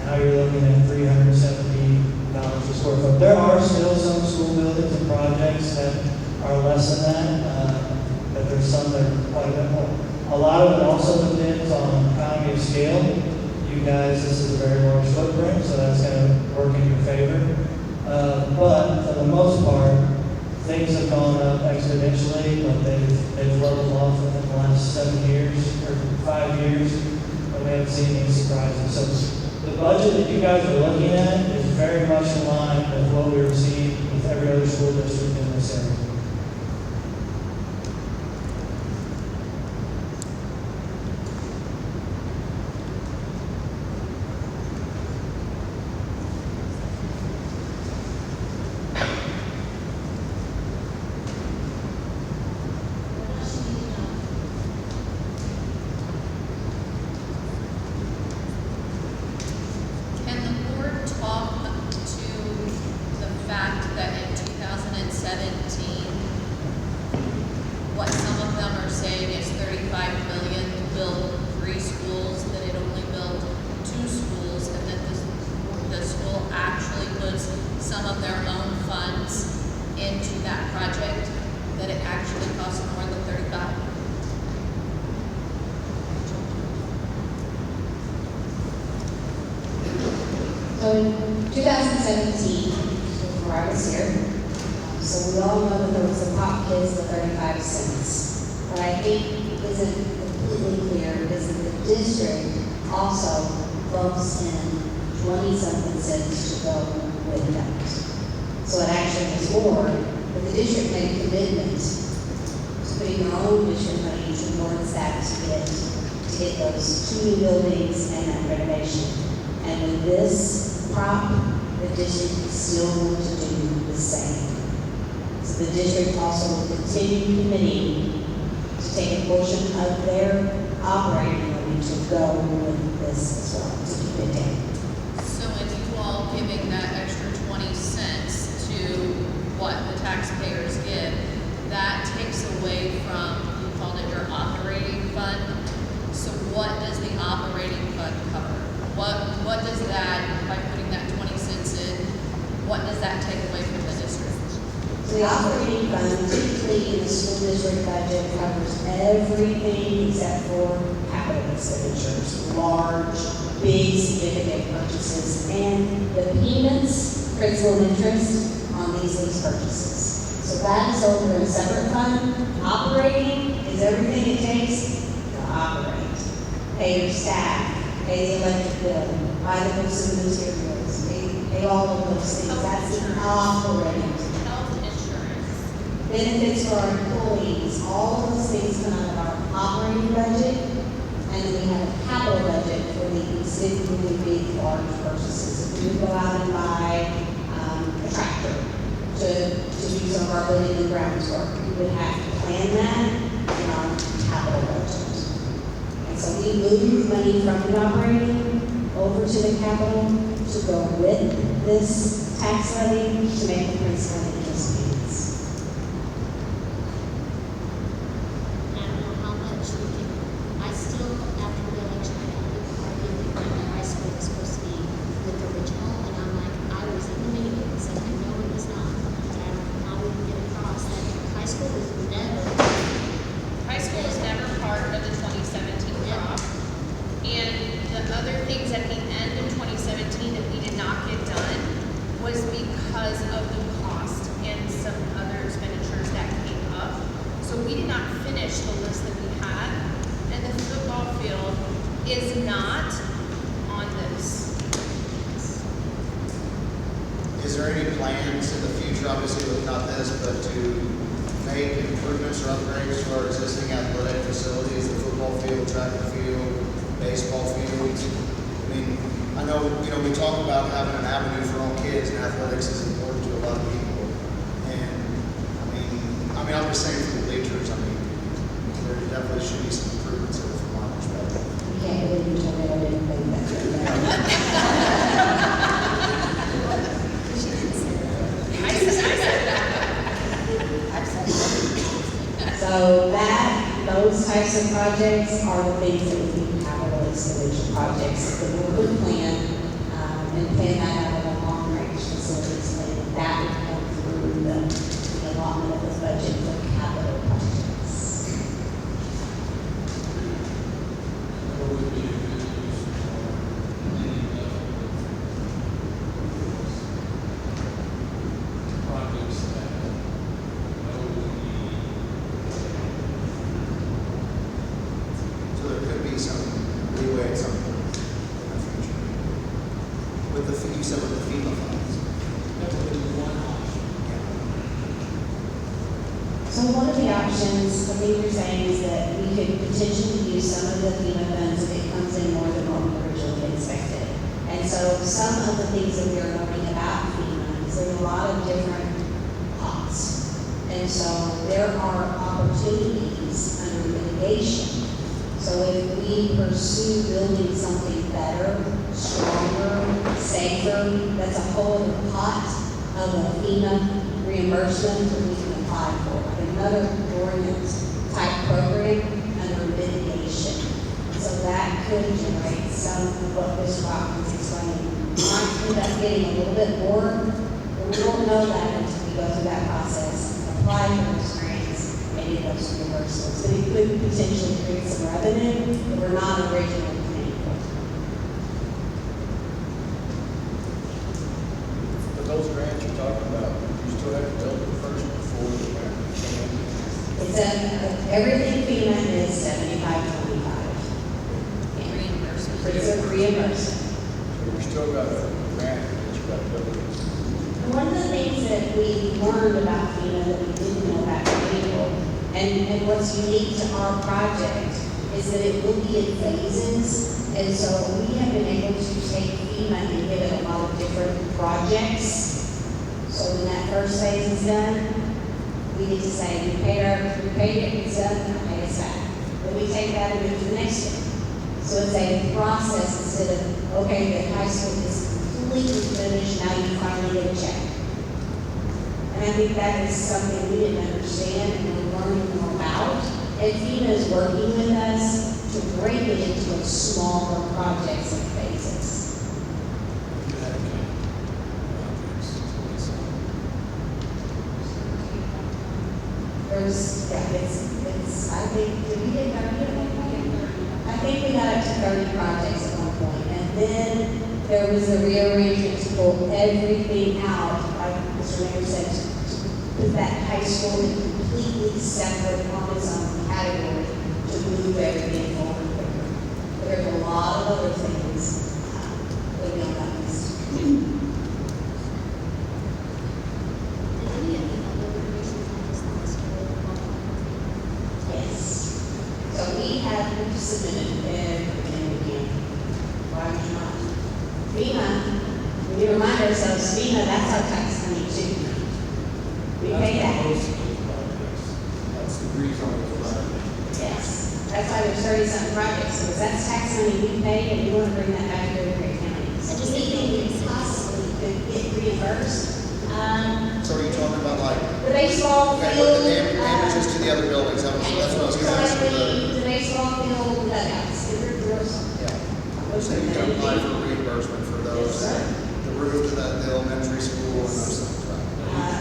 Now you're looking at $370 a square foot. There are still some school buildings and projects that are less than that, but there's some that are quite a bit more. A lot of it also depends on economy of scale. You guys, this is a very large footprint, so that's going to work in your favor. But for the most part, things have gone up exponentially, but they've leveled off within the last 7 years or 5 years, and we haven't seen any surprises. So the budget that you guys are looking at is very much in line with what we were seeing with every other school district in this area. Can the board talk to the fact that in 2017, what some of them are saying is 35 million to build 3 schools, that it only built 2 schools, and that the school actually puts some of their own funds into that project, that it actually costs more than 35? So in 2017, before I was here, so we all know that there was a Prop K.I.D.S, the 35 cents. What I think isn't completely clear is that the district also bumps in 20-something cents to go with that. So it actually is more, but the district made a commitment to putting their own district money towards that to get those 2 new buildings and that renovation. And with this prop, the district is still going to do the same. So the district also will continue committing to take a portion of their operating money to go with this as well, to keep it down. So in you all giving that extra 20 cents to what the taxpayers give, that takes away from, you called it your operating fund. So what does the operating fund cover? What does that, by putting that 20 cents in, what does that take away from the district? So the operating fund typically in the school district budget covers everything except for capital expenditures, large, big, significant purchases, and the payments, principal and interest on these lease purchases. So that is over in a separate fund. Operating is everything it takes to operate. Pay your staff, pay the electric bill, buy the books and materials, pay all of those things. That's an operating. Health insurance. Benefits for our employees, all of those things come out of our operating budget. And then we have a capital budget for these really big, large purchases. If we go out and buy a tractor to do some of our building and grounds work, we would have to plan that in our capital budget. And so we move money from the operating over to the capital to go with this tax levy to make the principal and interest payments. I don't know how much we can, I still, after the election, I argued that the high school was supposed to be with the original, and I'm like, I was in the meetings, and I know it was not. And I don't know how we can get across that high school was never. High school was never part of the 2017 crop. And the other things at the end of 2017 that we did not get done was because of the cost and some other expenditures that came up. So we did not finish the list that we had, and the football field is not on this. Is there any plans in the future, obviously with not this, but to make improvements or upgrades to our existing athletic facilities, the football field, track and field, baseball fields? I mean, I know, we talk about having an avenue for all kids, and athletics is important to a lot of people. And, I'm just saying for the bleachers, there definitely should be some improvements in it from my perspective. You can't believe you told me I didn't think that. So those types of projects are the things that would be capital expenditure projects. The board would plan and plan that out of a long range facilities plan. That would come through the allotment of the budget for capital projects. What would be a good use for any projects that would be. So there could be some leeway at some point in the future. You said with the FEMA funds. That would be one option. So one of the options, I think you're saying, is that we could potentially use some of the FEMA funds if it comes in more than what we originally expected. And so some of the things that we're learning about FEMA is there's a lot of different pots. And so there are opportunities under mitigation. So if we pursue building something better, stronger, safer, that's a whole other pot of a FEMA reimbursement that we can apply for. Like another grant type program under mitigation. So that could generate some of what Mr. Watkins explained. We might end up getting a little bit more, but we won't know that until we go through that process, apply for those grants, and get those reimbursements. But it could potentially create some revenue that we're not originally planning for. But those grants you're talking about, you still have to build it first before the grant can come in? Everything FEMA is 75-25. Reimbursement. It's a reimbursement. So you still got a grant that you got to build. And one of the things that we learned about FEMA that we didn't know about before, and what's unique to our project, is that it will be in phases. And so we have been able to take FEMA and give it a lot of different projects. So when that first phase is done, we get to say, we paid it, it's done, now pay us back. Then we take that and move to the next one. So it's a process instead of, okay, the high school is completely finished, now you finally get a check. And I think that is something we didn't understand and we're learning more about. And FEMA is working with us to break it into smaller projects and phases. There's, yeah, it's, I think, did we get 30 at one point? I think we got up to 30 projects at one point. And then there was a rearrangement to pull everything out, like Mr. Mayor said, to put that high school in completely separate on its own category to move everything forward quicker. There's a lot of other things that we don't know. Yes. So we submitted everything we can. Why would you not? FEMA, we remind ourselves, FEMA, that's our tax money too. We pay that. That's the reason on the project. Yes. That's why there's 30-something projects, because that's tax money we pay, and we want to bring that back to Perry County. So anything we possibly could get reimbursed. So are you talking about like? The baseball Okay, field. but the damages to the other buildings, that's what I was gonna ask you. The baseball field dugouts. Yeah. So you can apply for reimbursement for those, the roof to the elementary school and those things, right?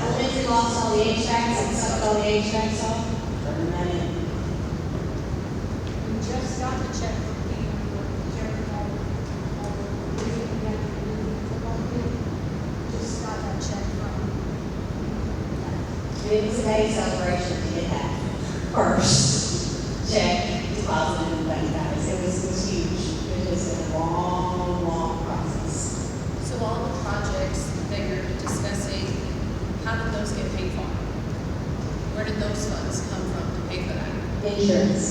Elementary lost all the HVACs and sucked all the HVACs off. Turn that in. We just got the check from FEMA for Jerry Hall. Just got that check from. It was a day celebration to get that first check deposited in the bank, guys. It was huge. It was a long process. So all the projects that you're discussing, how did those get paid for? Where did those funds come from to pay for that? Insurance.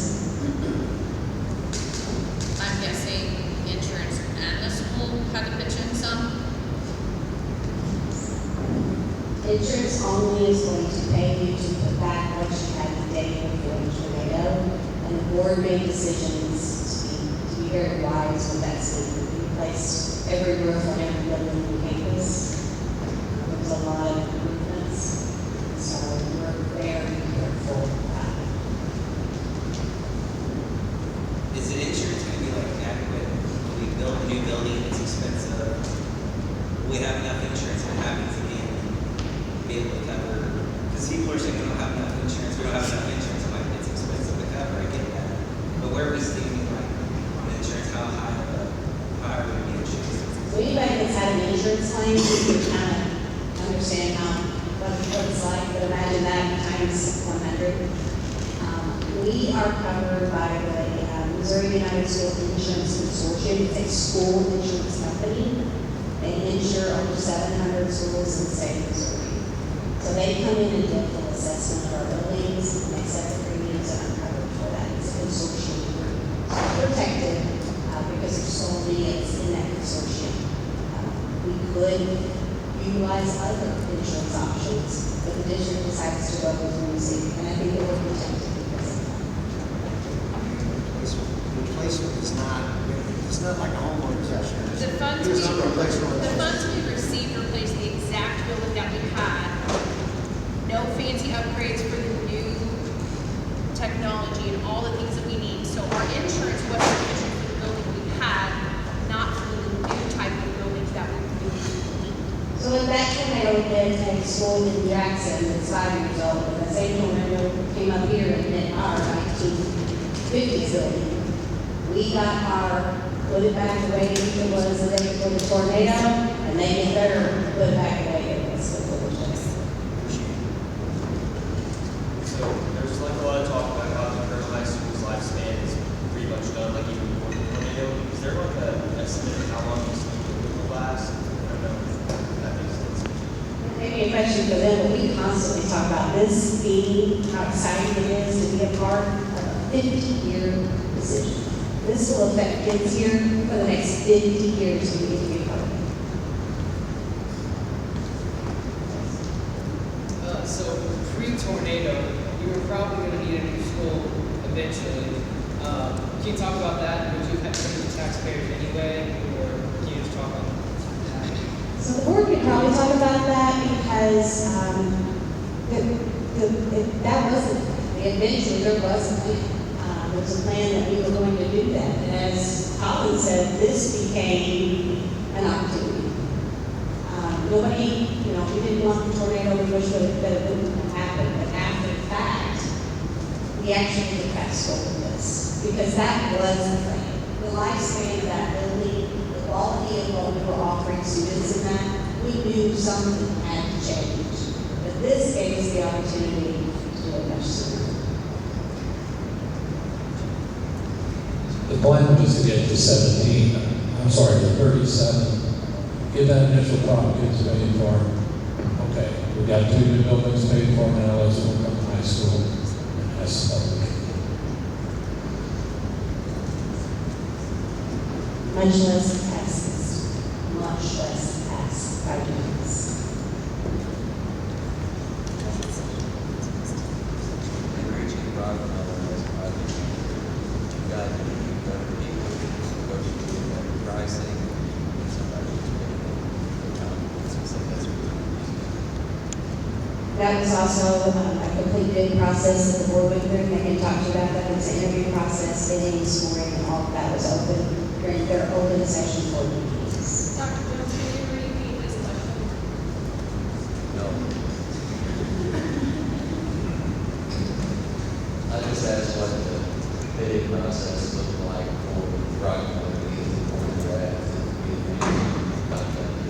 I'm guessing insurance and the school had to pitch in some? Insurance only is going to pay you to put back what you had the day before the tornado. And the board made decisions to be very wise with that statement. We replaced every roof on every building on campus. There was a lot of improvements. So we're very careful about it. Is the insurance going to be like adequate? When we build a new building, it's expensive. We have enough insurance if it happens again, be able to cover, because people are saying we don't have enough insurance, I'm like, it's expensive to cover, I get that. But where are we standing like on insurance, how high are we going to be insurance? So anybody that's had an insurance claim, you can kind of understand what it's like, but imagine that times 100. We are covered by the Missouri United School Insurance Consortium. It's a school insurance company. They insure over 700 schools in the state of Missouri. So they come in and do a full assessment of our buildings, and they set the premiums, and I'm covered for that. It's a consortium group. So it's protected because there's so many in that consortium. We could utilize other insurance options, but the district decides to go with Lucy, and I think it will protect it because of that. Replacement is not, it's not like a homeowner's insurance. The funds It's not replacement. we received replaced the exact building that we had. No fancy upgrades for the new technology and all the things that we need. So our insurance was sufficient for the building we had, not for the new type of buildings that we need. So if that tornado did take school in Jackson that's 5 years old, and the same tornado came up here and hit our 1950s building, we got our, put it back the way it was the day before the tornado, and they get better, put it back the way it was before the tornado. So there's like a lot of talk about how the current high school's lifespan is pretty much done, like even before the tornado. Is there like an estimate of how long these things will last? I don't know if that makes sense. Maybe a question for them, but we constantly talk about this being how exciting it is to be a part of a 50-year decision. This will affect kids here for the next 50 years we need to be part of it. So pre-tornado, you were probably gonna need a new school eventually. Can you talk about that? Would you have to pay the taxpayers anyway, or can you just talk on that? So the board could probably talk about that because that wasn't, eventually there was a plan. There was a plan that we were going to do that. And as Colin said, this became an opportunity. Nobody, we didn't want the tornado, we wish that it wouldn't happen. But after the fact, we actually did fast forward this because that was the plan. The lifespan of that building, the quality of what we were offering students in that, we knew something had to change. But this gave us the opportunity to do it much sooner. The plan was to get to 37. Get that initial Prop K.I.D.S paid for. Okay, we got 2 new buildings paid for now, let's work on the high school. That's public. Much less passes, much less pass by doing this. That was also a complete bid process that the board went through. They can talk to you about that. It's an interview process, bidding, scoring, and all of that was open during their open session board meetings. Dr. Jones, can you repeat this question? No. I just asked what the bidding process looked like for Rocky Mountain and where they're at and be contacted.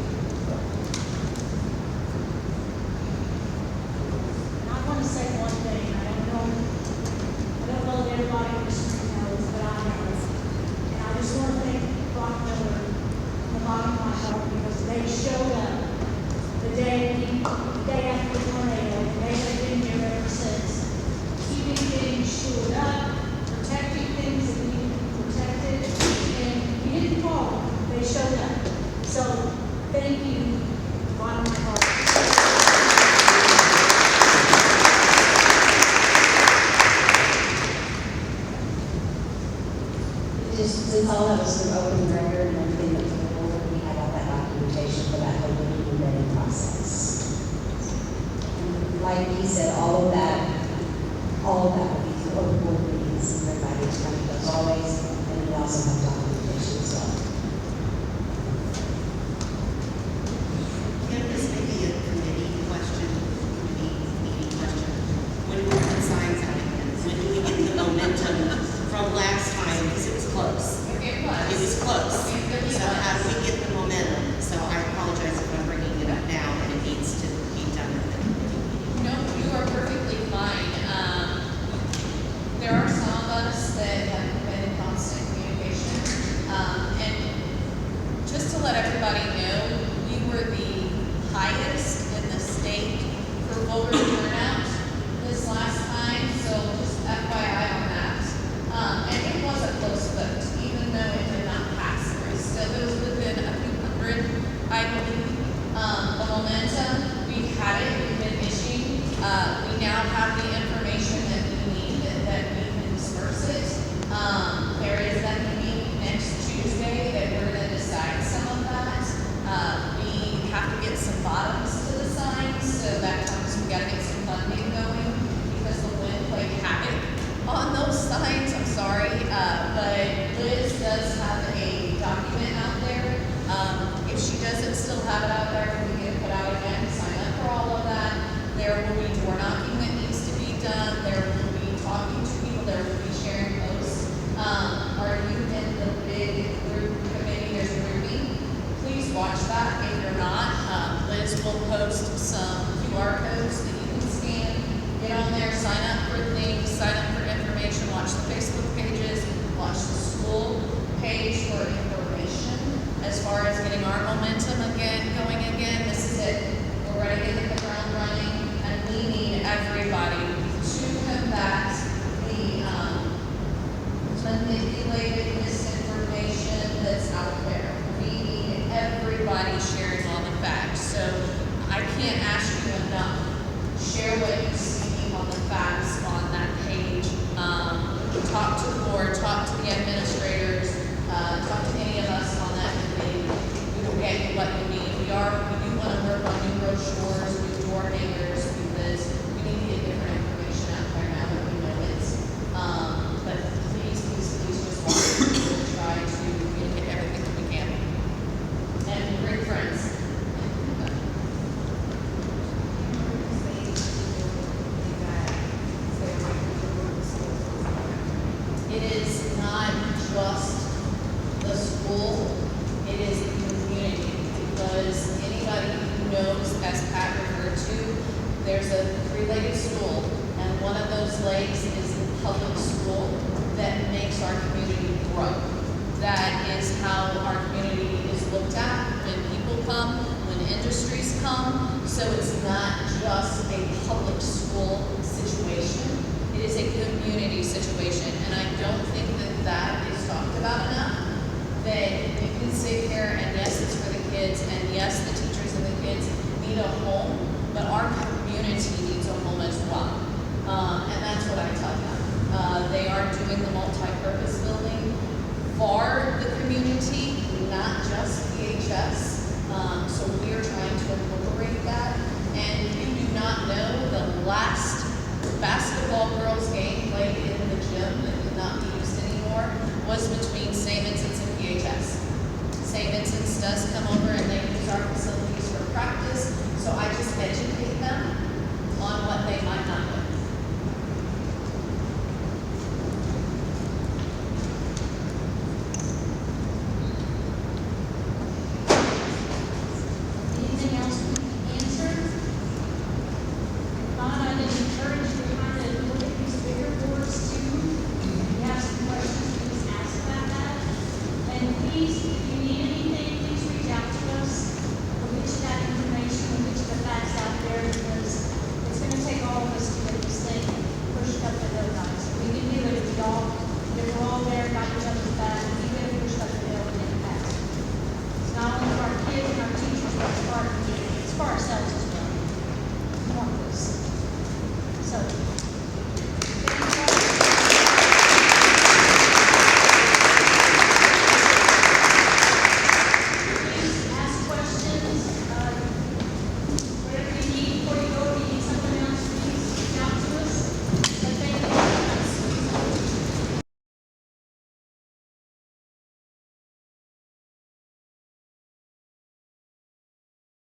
I want to say one thing, I don't know if everybody in this room knows, but I know. And I just want to thank Rock Miller from the bottom of my heart because they showed up the day after the tornado. They have been here ever since, keeping things shored up, protecting things that need to be protected, and we didn't fall, they showed up. So, thank you, bottom of my heart. Just since all that was through open record and everything that was forward, we had all that documentation for that whole bidding and bidding process. And like he said, all of that would be through open board meetings and everybody was coming to us always, and we also have documentation as well. Yeah, this may be a committee question, meeting question. When we put signs out again, when do we get the momentum from last time, because it was close? It was. It was close. It So was. how do we get the momentum? So I apologize if I'm bringing it up now, and it needs to be done at the committee meeting. No, you are perfectly fine. There are some of us that have been in constant communication, and just the school, it is the community. Because anybody who knows, as Pat referred to, there's a three-legged stool, and one of those legs is the public school that makes our community grow. That is how our community is looked at when people come, when industries come. So it's not just a public school situation. It is a community situation. And I don't think that that is talked about enough. That you can sit here and yes, it's for the kids, and yes, the teachers and the kids need a home, but our community needs a home as well. And that's what I tell them. They are doing the multi-purpose building for the community, not just PHS.